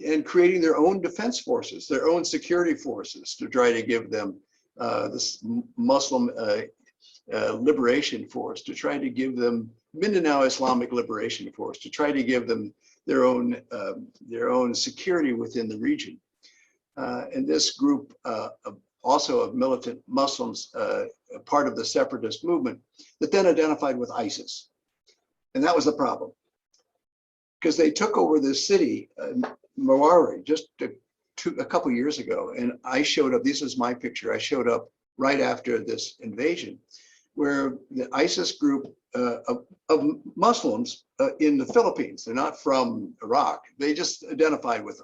and creating their own defense forces, their own security forces to try to give them this Muslim liberation force, to try to give them Mindanao Islamic Liberation Force, to try to give them their own security within the region. And this group also of militant Muslims, part of the separatist movement, that then identified with ISIS. And that was the problem, because they took over this city, Mawari, just a couple years ago. And I showed up, this is my picture, I showed up right after this invasion, where the ISIS group of Muslims in the Philippines, they're not from Iraq, they just identified with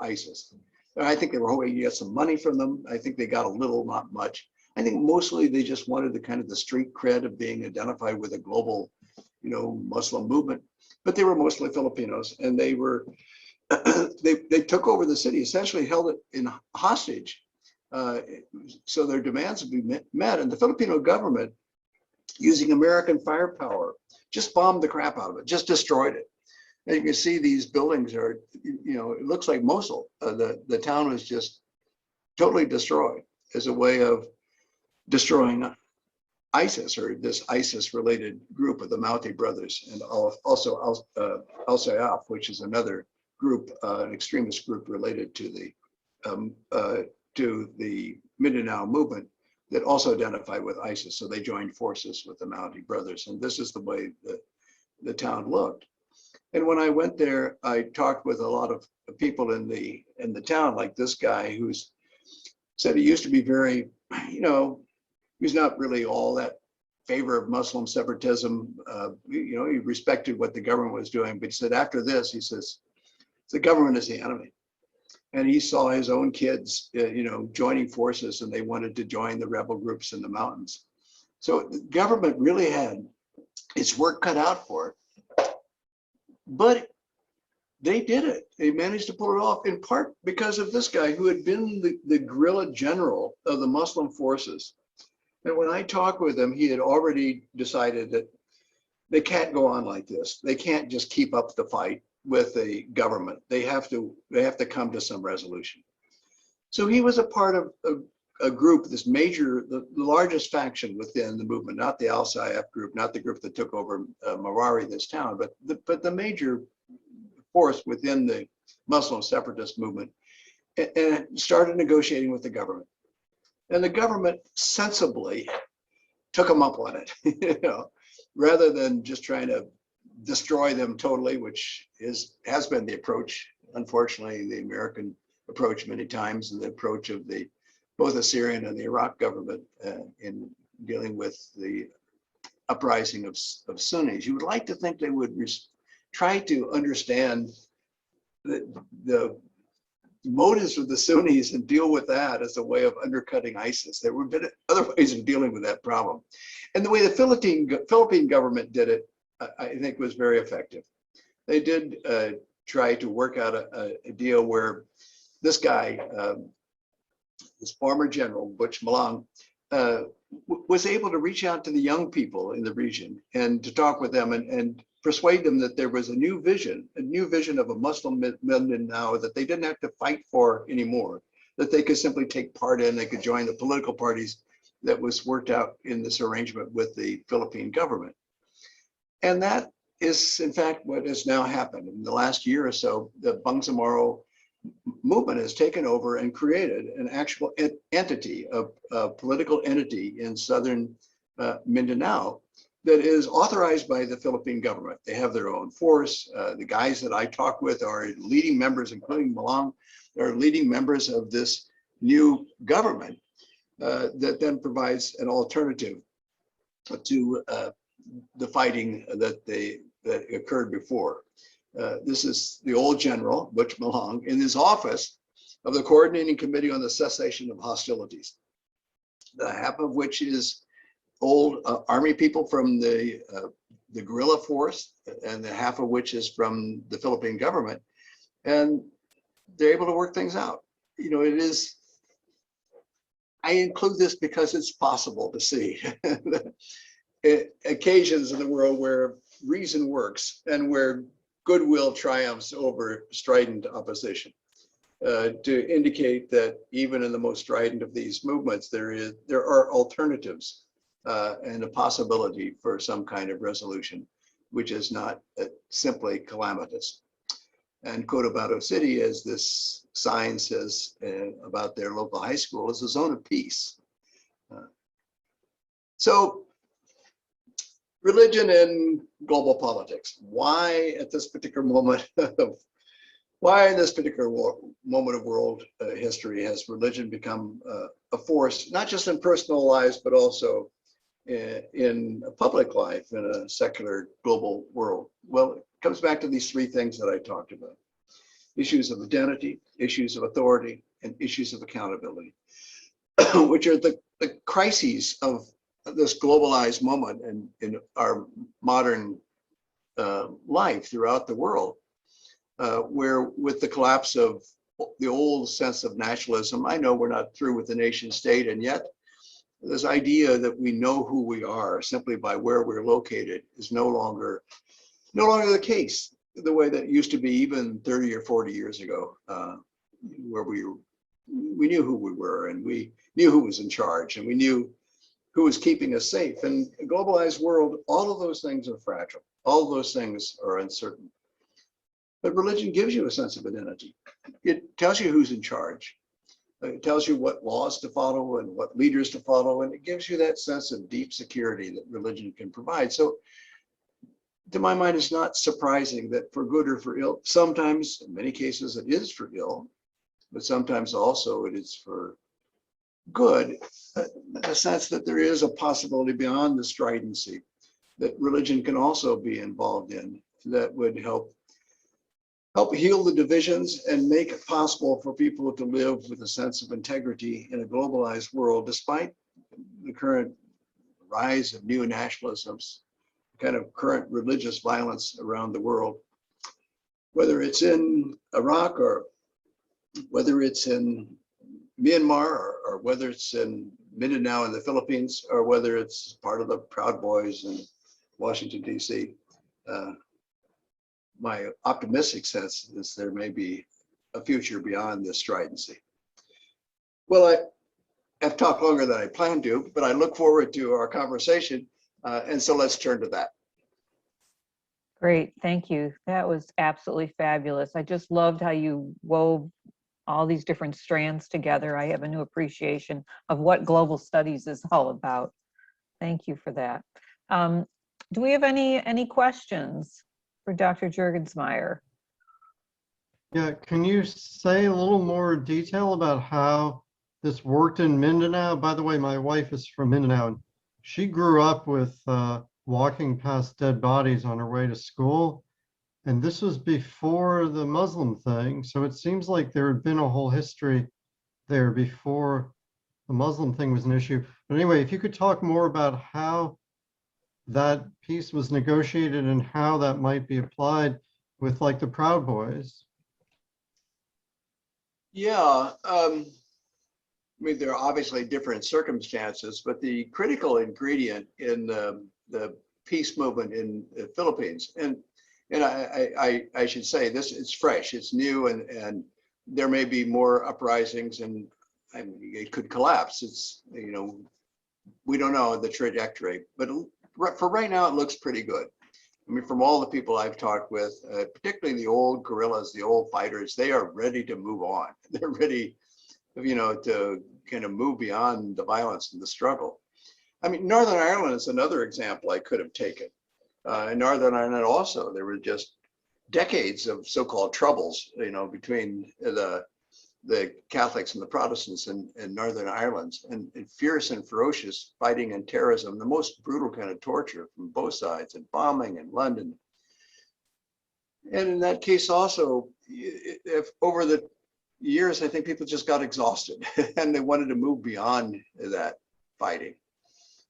ISIS. And I think they were hoping to get some money from them. I think they got a little, not much. I think mostly they just wanted the kind of the street cred of being identified with a global, Muslim movement. But they were mostly Filipinos, and they were they took over the city, essentially held it in hostage, so their demands would be met. And the Filipino government, using American firepower, just bombed the crap out of it, just destroyed it. And you can see these buildings are, it looks like Mosul. The town was just totally destroyed as a way of destroying ISIS, or this ISIS-related group of the Mouthi brothers, and also Al-Sayyaf, which is another group, an extremist group related to the Mindanao movement that also identified with ISIS. So they joined forces with the Mountie brothers, and this is the way the town looked. And when I went there, I talked with a lot of people in the town, like this guy who's said he used to be very, he's not really all that favor of Muslim separatism. He respected what the government was doing, but he said after this, he says, the government is the enemy. And he saw his own kids, joining forces, and they wanted to join the rebel groups in the mountains. So the government really had its work cut out for it. But they did it. They managed to pull it off, in part because of this guy who had been the guerrilla general of the Muslim forces. And when I talked with him, he had already decided that they can't go on like this. They can't just keep up the fight with the government. They have to come to some resolution. So he was a part of a group, this major, the largest faction within the movement, not the Al-Saif group, not the group that took over Marwari, this town, but the major force within the Muslim separatist movement, and started negotiating with the government. And the government sensibly took them up on it, rather than just trying to destroy them totally, which has been the approach, unfortunately, the American approach many times, and the approach of both the Syrian and the Iraq government in dealing with the uprising of Sunnis. You would like to think they would try to understand the motives of the Sunnis and deal with that as a way of undercutting ISIS. There would have been other ways of dealing with that problem. And the way the Philippine government did it, I think, was very effective. They did try to work out a deal where this guy, this former general, Butch Malang, was able to reach out to the young people in the region and to talk with them and persuade them that there was a new vision of a Muslim Mindanao that they didn't have to fight for anymore, that they could simply take part in, they could join the political parties that was worked out in this arrangement with the Philippine government. And that is, in fact, what has now happened. In the last year or so, the Bangsamoro movement has taken over and created an actual entity, a political entity in southern Mindanao that is authorized by the Philippine government. They have their own force. The guys that I talk with are leading members, including Malang, are leading members of this new government that then provides an alternative to the fighting that occurred before. This is the old general, Butch Malang, in his office of the Coordinating Committee on the Cessation of Hostilities, the half of which is old army people from the guerrilla force, and the half of which is from the Philippine government. And they're able to work things out. It is, I include this because it's possible to see occasions in the world where reason works and where goodwill triumphs over strident opposition, to indicate that even in the most strident of these movements, there are alternatives and a possibility for some kind of resolution, which is not simply calamitous. And Cotabato City, as this sign says about their local high school, is a zone of peace. So religion and global politics. Why at this particular moment why in this particular moment of world history has religion become a force, not just in personal lives, but also in a public life, in a secular global world? Well, it comes back to these three things that I talked about: issues of identity, issues of authority, and issues of accountability, which are the crises of this globalized moment in our modern life throughout the world, where with the collapse of the old sense of nationalism, I know we're not through with the nation state, and yet this idea that we know who we are simply by where we're located is no longer the case, the way that it used to be even 30 or 40 years ago, where we knew who we were, and we knew who was in charge, and we knew who was keeping us safe. In a globalized world, all of those things are fragile. All of those things are uncertain. But religion gives you a sense of identity. It tells you who's in charge. It tells you what laws to follow and what leaders to follow, and it gives you that sense of deep security that religion can provide. So to my mind, it's not surprising that for good or for ill, sometimes, in many cases, it is for ill, but sometimes also it is for good, a sense that there is a possibility beyond the stridency that religion can also be involved in that would help heal the divisions and make it possible for people to live with a sense of integrity in a globalized world, despite the current rise of neo-nationalisms, kind of current religious violence around the world, whether it's in Iraq or whether it's in Myanmar or whether it's in Mindanao in the Philippines or whether it's part of the Proud Boys in Washington, D.C. My optimistic sense is there may be a future beyond this stridency. Well, I have talked longer than I planned to, but I look forward to our conversation. And so let's turn to that. Great, thank you. That was absolutely fabulous. I just loved how you wove all these different strands together. I have a new appreciation of what global studies is all about. Thank you for that. Do we have any questions for Dr. Juergensmeyer? Yeah, can you say a little more detail about how this worked in Mindanao? By the way, my wife is from Mindanao, and she grew up with walking past dead bodies on her way to school. And this was before the Muslim thing. So it seems like there had been a whole history there before the Muslim thing was an issue. But anyway, if you could talk more about how that piece was negotiated and how that might be applied with like the Proud Boys. Yeah, I mean, there are obviously different circumstances, but the critical ingredient in the peace movement in the Philippines, and I should say this, it's fresh, it's new, and there may be more uprisings, and I mean, it could collapse. It's, you know, we don't know the trajectory, but for right now, it looks pretty good. I mean, from all the people I've talked with, particularly the old guerrillas, the old fighters, they are ready to move on. They're ready, you know, to kind of move beyond the violence and the struggle. I mean, Northern Ireland is another example I could have taken. In Northern Ireland also, there were just decades of so-called troubles, you know, between the Catholics and the Protestants in Northern Ireland, and fierce and ferocious fighting and terrorism, the most brutal kind of torture from both sides, and bombing in London. And in that case also, if over the years, I think people just got exhausted and they wanted to move beyond that fighting.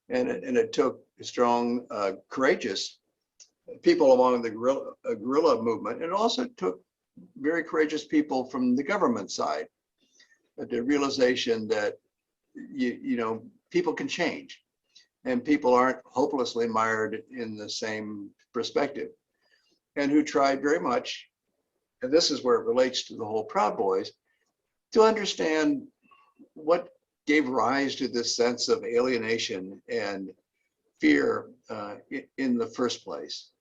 And it took strong, courageous people along the guerrilla movement. It also took very courageous people from the government side, the realization that you know, people can change and people aren't hopelessly mired in the same perspective, and who tried very much, and this is where it relates to the whole Proud Boys, to understand what gave rise to this sense of alienation and fear in the first place.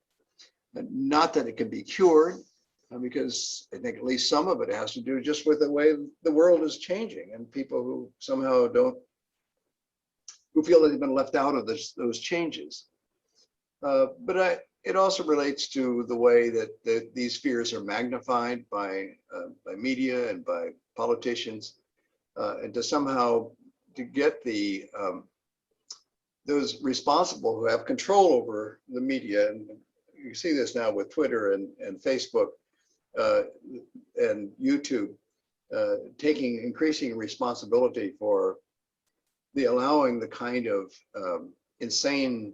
Not that it can be cured, because I think at least some of it has to do just with the way the world is changing, and people who somehow who feel that they've been left out of those changes. But it also relates to the way that these fears are magnified by media and by politicians, and to somehow to get those responsible who have control over the media, and you see this now with Twitter and Facebook and YouTube, taking increasing responsibility for allowing the kind of insane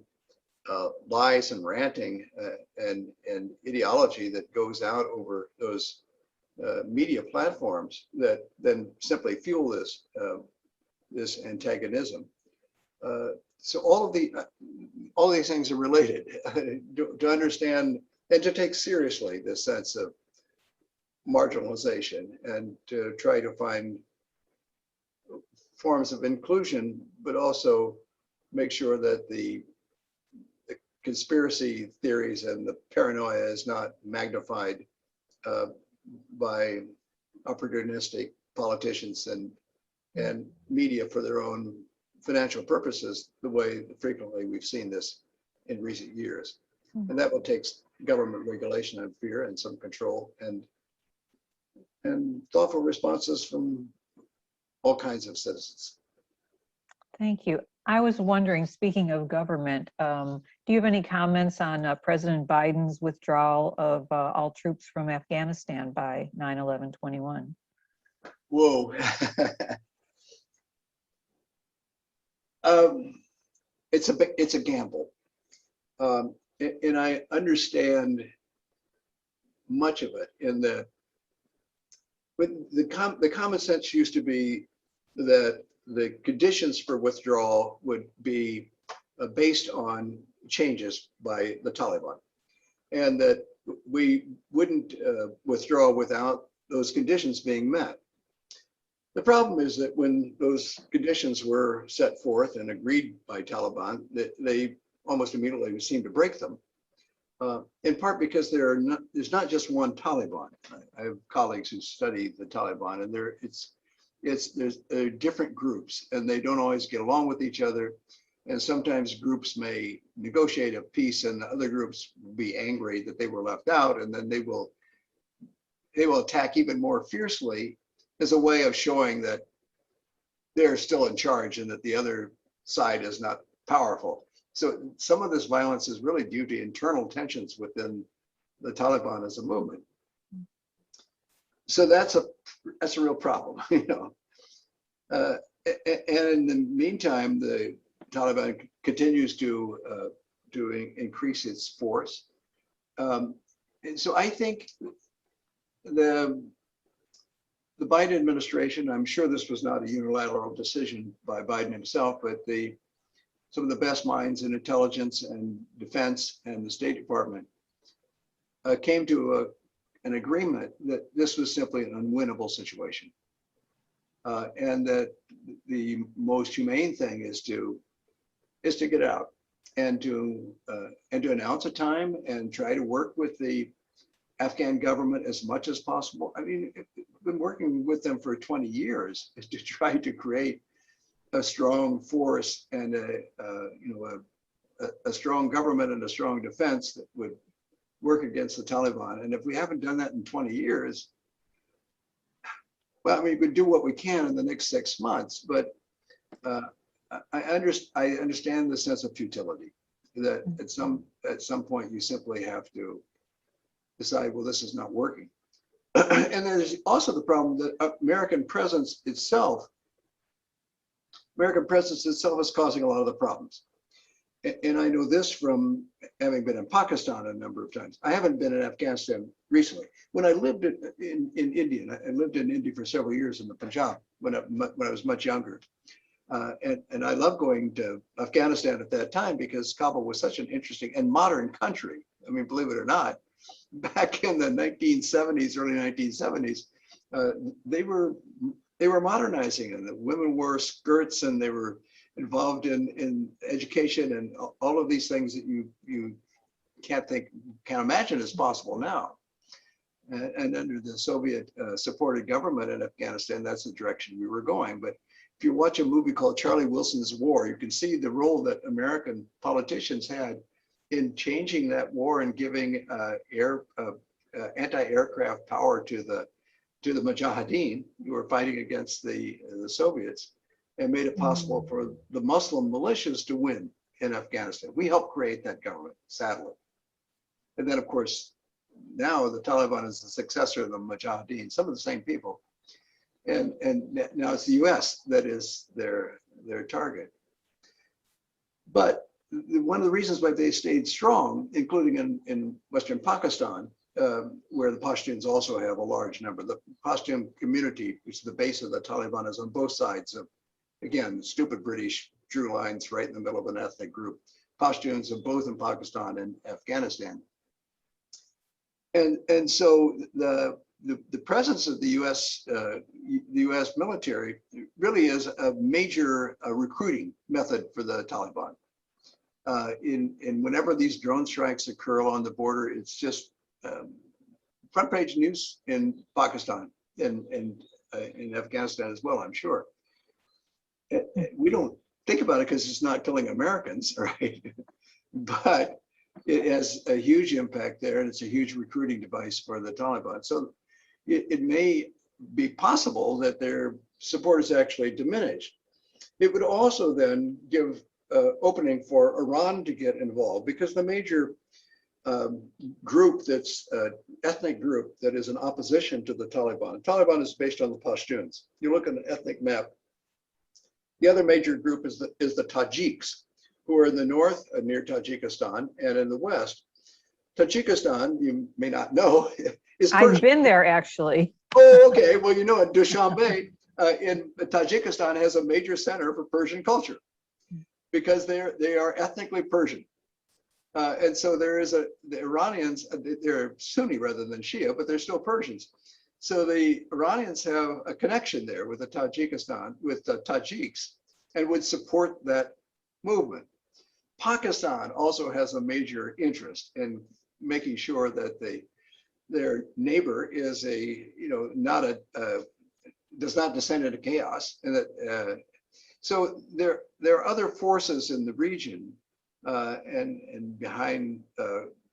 lies and ranting and ideology that goes out over those media platforms that then simply fuel this antagonism. So all of these things are related. To understand and to take seriously this sense of marginalization, and to try to find forms of inclusion, but also make sure that the conspiracy theories and the paranoia is not magnified by opportunistic politicians and media for their own financial purposes, the way frequently we've seen this in recent years. And that will take government regulation, I fear, and some control and thoughtful responses from all kinds of citizens. Thank you. I was wondering, speaking of government, do you have any comments on President Biden's withdrawal of all troops from Afghanistan by 9/11/21? Whoa. It's a gamble. And I understand much of it in the common sense used to be that the conditions for withdrawal would be based on changes by the Taliban, and that we wouldn't withdraw without those conditions being met. The problem is that when those conditions were set forth and agreed by Taliban, they almost immediately seemed to break them, in part because there's not just one Taliban. I have colleagues who study the Taliban, and there's different groups, and they don't always get along with each other. And sometimes groups may negotiate a peace, and the other groups will be angry that they were left out, and then they will attack even more fiercely as a way of showing that they're still in charge and that the other side is not powerful. So some of this violence is really due to internal tensions within the Taliban as a movement. So that's a real problem, you know. And in the meantime, the Taliban continues to increase its force. And so I think the Biden administration, I'm sure this was not a unilateral decision by Biden himself, but some of the best minds in intelligence and defense and the State Department came to an agreement that this was simply an unwinnable situation, and that the most humane thing is to get out and to announce a time and try to work with the Afghan government as much as possible. I mean, I've been working with them for 20 years to try to create a strong force and a strong government and a strong defense that would work against the Taliban. And if we haven't done that in 20 years, well, I mean, we do what we can in the next 6 months, but I understand the sense of futility, that at some point you simply have to decide, well, this is not working. And there's also the problem that American presence itself is causing a lot of the problems. And I know this from having been in Pakistan a number of times. I haven't been in Afghanistan recently. When I lived in India, and I lived in India for several years in the Punjab when I was much younger. And I loved going to Afghanistan at that time because Kabul was such an interesting and modern country. I mean, believe it or not, back in the 1970s, early 1970s, they were modernizing, and the women wore skirts, and they were involved in education and all of these things that you can't imagine is possible now. And under the Soviet supported government in Afghanistan, that's the direction we were going. But if you watch a movie called Charlie Wilson's War, you can see the role that American politicians had in changing that war and giving anti-aircraft power to the Mujahideen who were fighting against the Soviets, and made it possible for the Muslim militias to win in Afghanistan. We helped create that government, sadly. And then, of course, now the Taliban is the successor of the Mujahideen, some of the same people. And now it's the US that is their target. But one of the reasons why they stayed strong, including in Western Pakistan, where the Pashtuns also have a large number. The Pashtun community, which is the base of the Taliban, is on both sides of, again, the stupid British drew lines right in the middle of an ethnic group. Pashtuns are both in Pakistan and Afghanistan. And so the presence of the U.S. military really is a major recruiting method for the Taliban. In whenever these drone strikes occur along the border, it's just front page news in Pakistan and in Afghanistan as well, I'm sure. We don't think about it because it's not killing Americans, right? But it has a huge impact there, and it's a huge recruiting device for the Taliban. So it may be possible that their support is actually diminished. It would also then give opening for Iran to get involved, because the major group that's ethnic group that is in opposition to the Taliban. Taliban is based on the Pashtuns. You look at an ethnic map. The other major group is the Tajiks, who are in the north near Tajikistan, and in the west. Tajikistan, you may not know, is Persian. I've been there actually. Oh, okay. Well, you know, Dushanbe in Tajikistan has a major center for Persian culture, because they are ethnically Persian. And so the Iranians, they're Sunni rather than Shia, but they're still Persians. So the Iranians have a connection there with the Tajikistan, with the Tajiks, and would support that movement. Pakistan also has a major interest in making sure that their neighbor is does not descend into chaos, and that so there are other forces in the region, and behind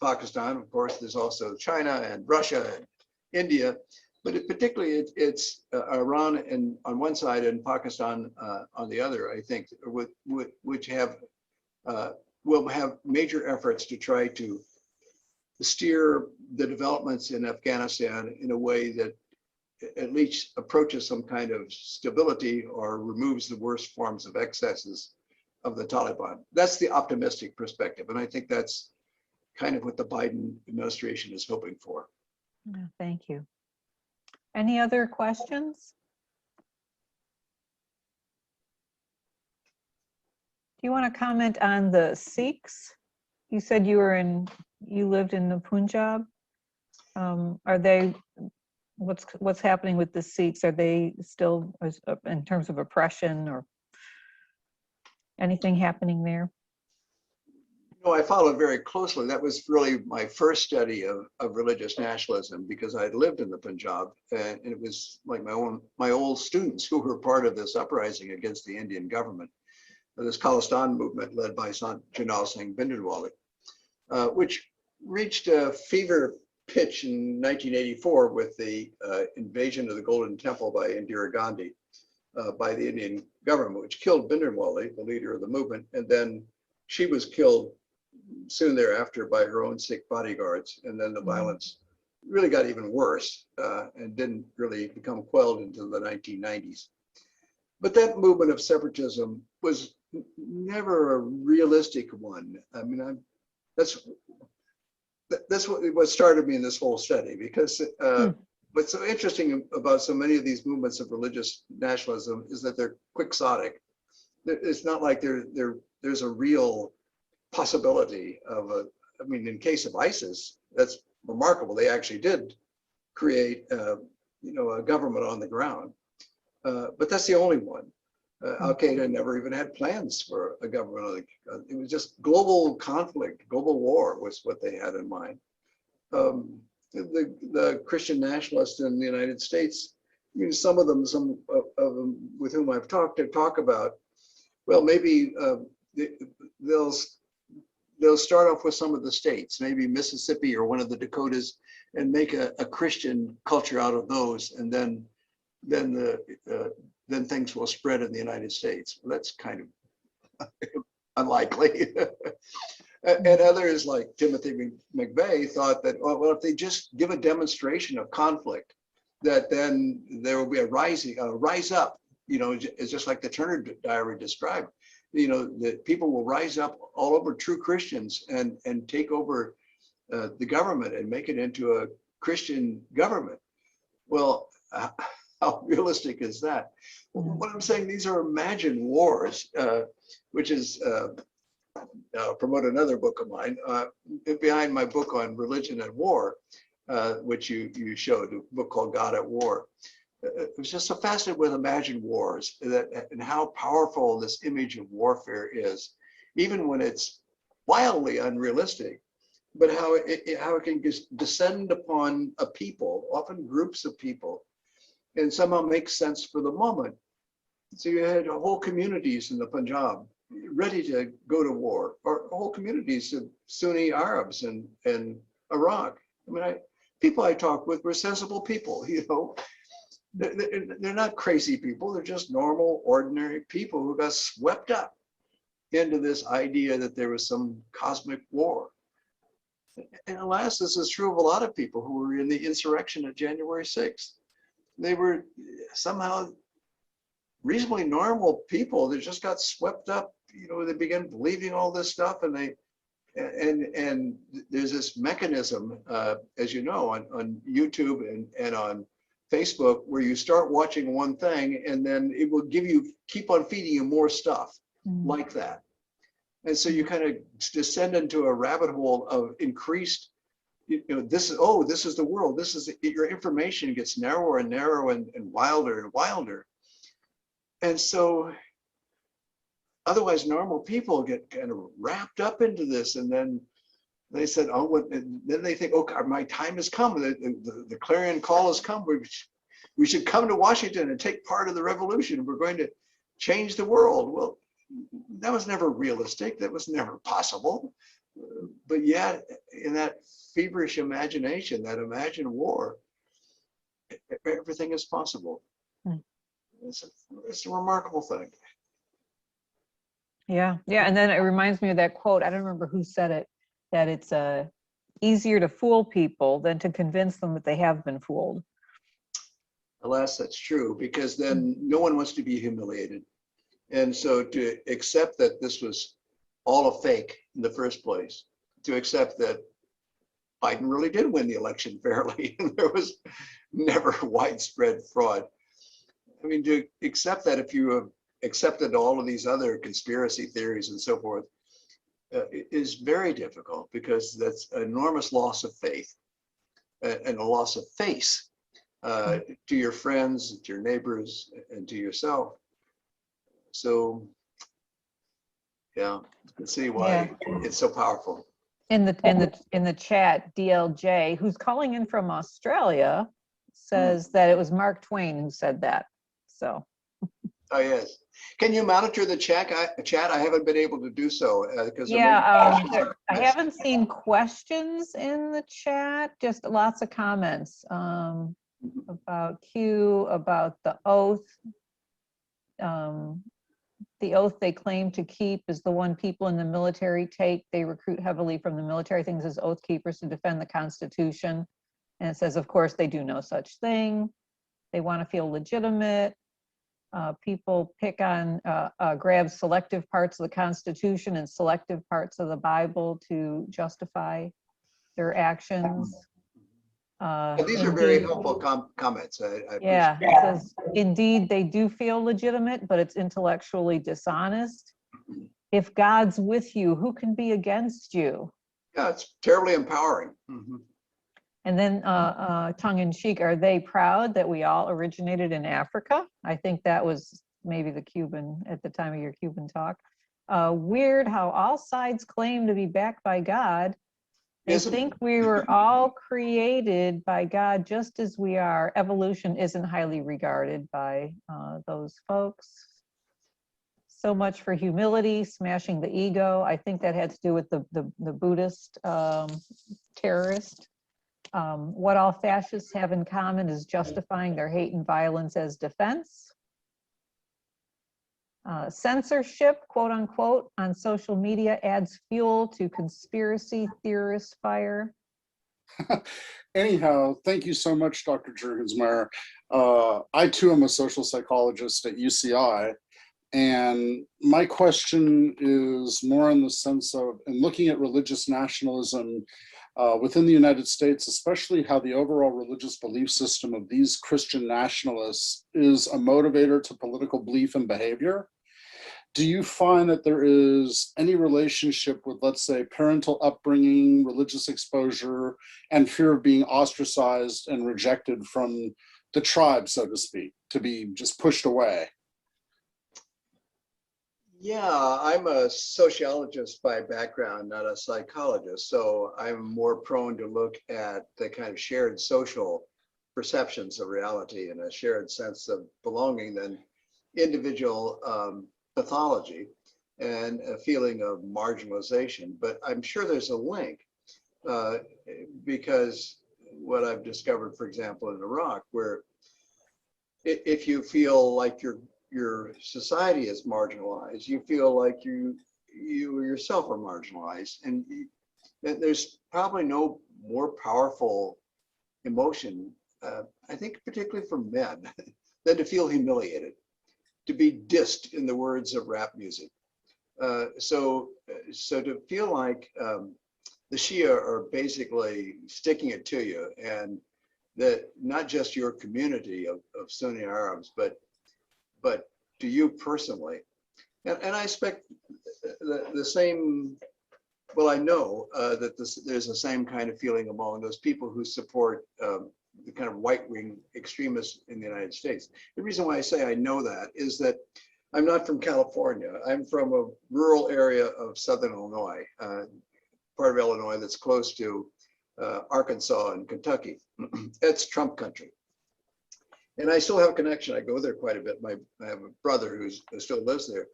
Pakistan, of course, there's also China and Russia and India, but particularly it's Iran on one side and Pakistan on the other. I think which will have major efforts to try to steer the developments in Afghanistan in a way that at least approaches some kind of stability or removes the worst forms of excesses of the Taliban. That's the optimistic perspective. And I think that's kind of what the Biden administration is hoping for. Thank you. Any other questions? Do you want to comment on the Sikhs? You said you lived in the Punjab. Are they, what's happening with the Sikhs? Are they still, in terms of oppression or anything happening there? No, I followed very closely. That was really my first study of religious nationalism, because I had lived in the Punjab, and it was like my old students who were part of this uprising against the Indian government, this Khalistan movement led by Janal Singh Bhindranwale, which reached a fever pitch in 1984 with the invasion of the Golden Temple by Indira Gandhi by the Indian government, which killed Bhindranwale, the leader of the movement, and then she was killed soon thereafter by her own Sikh bodyguards. And then the violence really got even worse and didn't really become quelled until the 1990s. But that movement of separatism was never a realistic one. I mean, that's what started me in this whole study, because what's so interesting about so many of these movements of religious nationalism is that they're quixotic. It's not like there's a real possibility of I mean, in case of ISIS, that's remarkable. They actually did create, a government on the ground, but that's the only one. Al-Qaeda never even had plans for a government. It was just global conflict, global war was what they had in mind. The Christian nationalists in the United States, I mean, some of them with whom I've talked talk about, well, maybe they'll start off with some of the states, maybe Mississippi or one of the Dakotas, and make a Christian culture out of those, and then things will spread in the United States. Well, that's kind of unlikely. And others like Timothy McVeigh thought that, well, if they just give a demonstration of conflict, that then there will be a rise up. It's just like the Turner Diary described. That people will rise up all over true Christians and take over the government and make it into a Christian government. Well, how realistic is that? What I'm saying, these are imagined wars, which is promote another book of mine behind my book on religion and war, which you showed, a book called God at War. It was just so fascinated with imagined wars and how powerful this image of warfare is, even when it's wildly unrealistic. but how it can descend upon a people, often groups of people, and somehow make sense for the moment. So you had whole communities in the Punjab ready to go to war, or whole communities of Sunni Arabs in Iraq. I mean, people I talked with were sensible people, you know. They're not crazy people, they're just normal, ordinary people who got swept up into this idea that there was some cosmic war. And alas, this is true of a lot of people who were in the insurrection of January 6th. They were somehow reasonably normal people that just got swept up. You know, they began believing all this stuff, and there's this mechanism, as you know, on YouTube and on Facebook, where you start watching one thing and then it will keep on feeding you more stuff like that. And so you kind of descend into a rabbit hole of increased, you know, this is the world. Your information gets narrower and narrower and wilder and wilder. And so otherwise normal people get kind of wrapped up into this, and then they said, and then they think, okay, my time has come. The clarion call has come. We should come to Washington and take part of the revolution. We're going to change the world. Well, that was never realistic. That was never possible. But yet, in that feverish imagination, that imagined war, everything is possible. It's a remarkable thing. Yeah. And then it reminds me of that quote. I don't remember who said it, that it's easier to fool people than to convince them that they have been fooled. Alas, that's true, because then no one wants to be humiliated. And so to accept that this was all a fake in the first place, to accept that Biden really did win the election fairly and there was never widespread fraud. I mean, to accept that, if you have accepted all of these other conspiracy theories and so forth, is very difficult, because that's an enormous loss of faith and a loss of face to your friends, to your neighbors, and to yourself. So, yeah, you can see why it's so powerful. In the chat, DLJ, who's calling in from Australia, says that it was Mark Twain who said that. So. Oh yes. Can you monitor the chat? I haven't been able to do so because I haven't seen questions in the chat, just lots of comments about Q, about the oath. The oath they claim to keep is the one people in the military take. They recruit heavily from the military things as oath keepers to defend the Constitution. And it says, of course, they do no such thing. They want to feel legitimate. People pick on, grab selective parts of the Constitution and selective parts of the Bible to justify their actions. These are very helpful comments. I Yeah, it says, indeed, they do feel legitimate, but it's intellectually dishonest. If God's with you, who can be against you? Yeah, it's terribly empowering. And then tongue in cheek, are they proud that we all originated in Africa? I think that was maybe the Cuban, at the time of your Cuban talk. Weird how all sides claim to be backed by God. They think we were all created by God just as we are. Evolution isn't highly regarded by those folks. So much for humility, smashing the ego. I think that had to do with the Buddhist terrorist. What all fascists have in common is justifying their hate and violence as defense. Censorship, quote unquote, on social media adds fuel to conspiracy theorist fire. Anyhow, thank you so much, Dr. Juergensmeyer. I too am a social psychologist at UCI, and my question is more in the sense of, in looking at religious nationalism within the United States, especially how the overall religious belief system of these Christian nationalists is a motivator to political belief and behavior. Do you find that there is any relationship with, let's say, parental upbringing, religious exposure, and fear of being ostracized and rejected from the tribe, so to speak, to be just pushed away? Yeah, I'm a sociologist by background, not a psychologist. So I'm more prone to look at the kind of shared social perceptions of reality and a shared sense of belonging than individual pathology and a feeling of marginalization. But I'm sure there's a link uh, because what I've discovered, for example, in Iraq, where if you feel like your society is marginalized, you feel like you yourself are marginalized, and there's probably no more powerful emotion, I think, particularly for men, than to feel humiliated, to be dissed, in the words of rap music. So to feel like the Shia are basically sticking it to you, and that not just your community of Sunni Arabs, but to you personally. And I expect the same, well, I know that there's the same kind of feeling among those people who support the kind of right-wing extremists in the United States. The reason why I say I know that is that I'm not from California. I'm from a rural area of Southern Illinois, part of Illinois that's close to Arkansas and Kentucky. That's Trump country. And I still have a connection. I go there quite a bit. I have a brother who still lives there,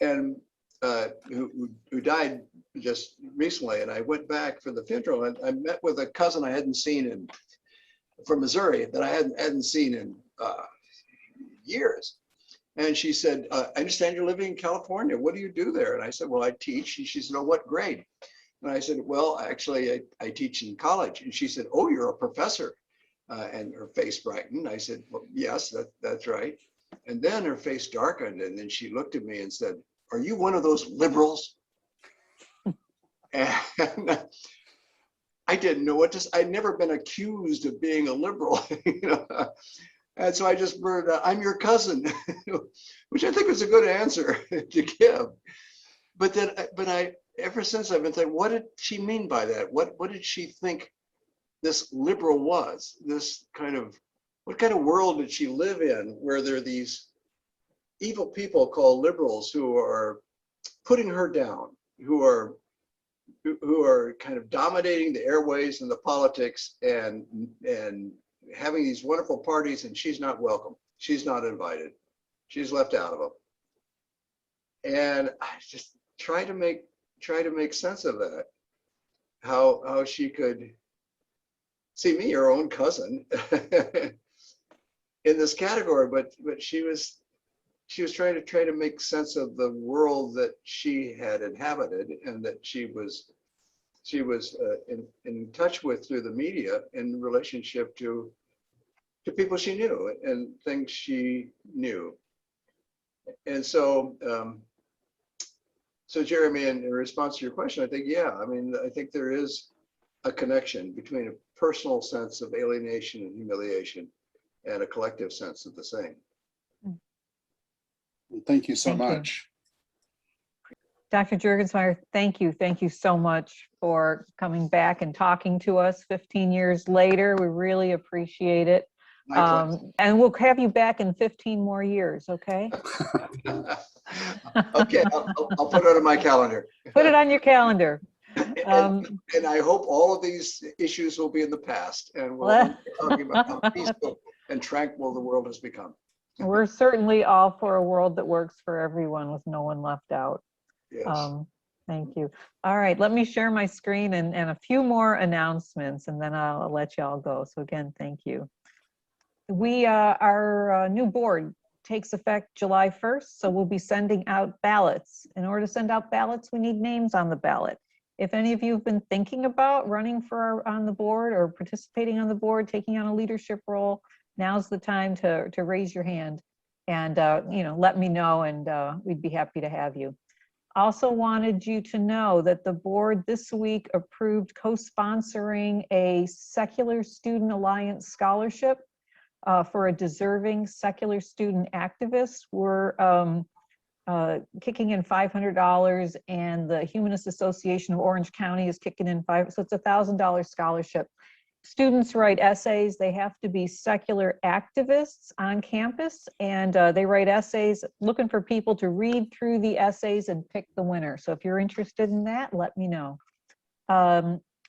and who died just recently. And I went back for the funeral, and I met with a cousin I hadn't seen from Missouri that I hadn't seen in years. And she said, "I understand you're living in California. What do you do there?" And I said, "Well, I teach." And she said, "Oh, what grade?" And I said, "Well, actually, I teach in college." And she said, "Oh, you're a professor." And her face brightened. I said, "Well, yes, that's right." And then her face darkened, and then she looked at me and said, "Are you one of those liberals?" And I didn't know what to say. I'd never been accused of being a liberal, you know. And so I just blurted out, "I'm your cousin," which I think was a good answer to give. But then, ever since I've been thinking, what did she mean by that? What did she think this liberal was? This kind of, what kind of world did she live in where there are these evil people called liberals who are putting her down, who are kind of dominating the airways and the politics and having these wonderful parties, and she's not welcome. She's not invited. She's left out of them. And I just try to make sense of that. How she could see me, her own cousin, in this category, but she was trying to make sense of the world that she had inhabited and that she was in touch with through the media in relationship to people she knew and things she knew. And so so Jeremy, in response to your question, I think, yeah, I mean, I think there is a connection between a personal sense of alienation and humiliation and a collective sense of the same. Thank you so Thank you. much. Dr. Juergensmeyer, thank you. Thank you so much for coming back and talking to us 15 years later. We really appreciate it. And we'll have you back in 15 more years, okay? Okay, I'll put it on my calendar. Put it on your calendar. And I hope all of these issues will be in the past, and we'll be talking about how peaceful and tranquil the world has become. We're certainly all for a world that works for everyone with no one left out. Yes. Thank you. All right, let me share my screen and a few more announcements, and then I'll let you all go. So again, thank you. Our new board takes effect July 1st, so we'll be sending out ballots. In order to send out ballots, we need names on the ballot. If any of you have been thinking about running on the board or participating on the board, taking on a leadership role, now's the time to raise your hand and let me know, and we'd be happy to have you. Also wanted you to know that the board this week approved co-sponsoring a Secular Student Alliance scholarship for a deserving secular student activist. We're kicking in $500, and the Humanist Association of Orange County is kicking in $500, so it's a $1,000 scholarship. students write essays. They have to be secular activists on campus, and they write essays looking for people to read through the essays and pick the winner. So if you're interested in that, let me know.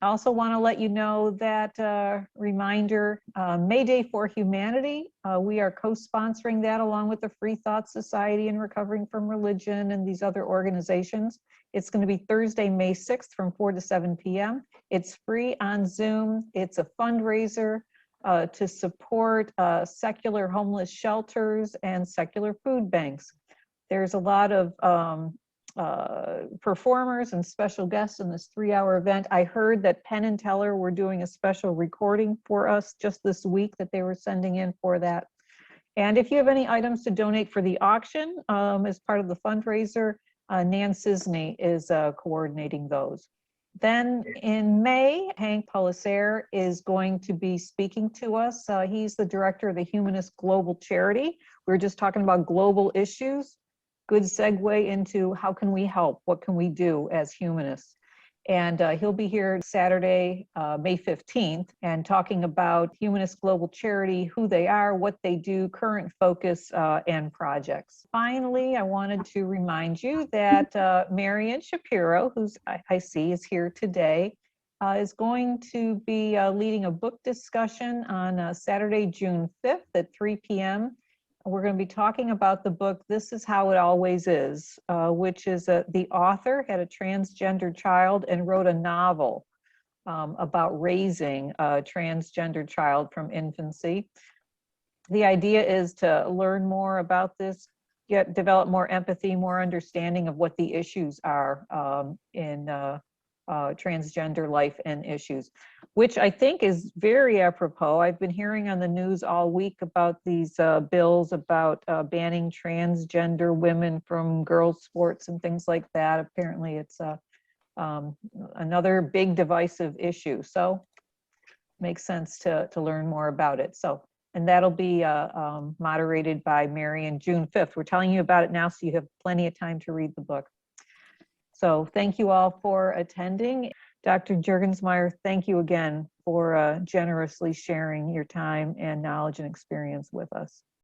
I also want to let you know that reminder, May Day for Humanity. We are co-sponsoring that along with the Free Thought Society and Recovering from Religion and these other organizations. It's going to be Thursday, May 6th from 4 to 7 p.m. It's free on Zoom. It's a fundraiser to support secular homeless shelters and secular food banks. There's a lot of performers and special guests in this 3-hour event. I heard that Penn and Teller were doing a special recording for us just this week that they were sending in for that. And if you have any items to donate for the auction as part of the fundraiser, Nan Cisney is coordinating those. Then in May, Hank Pellicer is going to be speaking to us. He's the director of the Humanist Global Charity. We were just talking about global issues. Good segue into how can we help? What can we do as humanists? And he'll be here Saturday, May 15th, and talking about Humanist Global Charity, who they are, what they do, current focus, and projects. Finally, I wanted to remind you that Marian Shapiro, who's I see is here today, is going to be leading a book discussion on Saturday, June 5th at 3 p.m. We're going to be talking about the book, This Is How It Always Is, which is the author had a transgender child and wrote a novel about raising a transgender child from infancy. The idea is to learn more about this, develop more empathy, more understanding of what the issues are in transgender life and issues, which I think is very apropos. I've been hearing on the news all week about these bills about banning transgender women from girls' sports and things like that. Apparently it's another big divisive issue. So makes sense to learn more about it. So, and that'll be moderated by Marian June 5th. We're telling you about it now, so you have plenty of time to read the book. So thank you all for attending. Dr. Juergensmeyer, thank you again for generously sharing your time and knowledge and experience with us.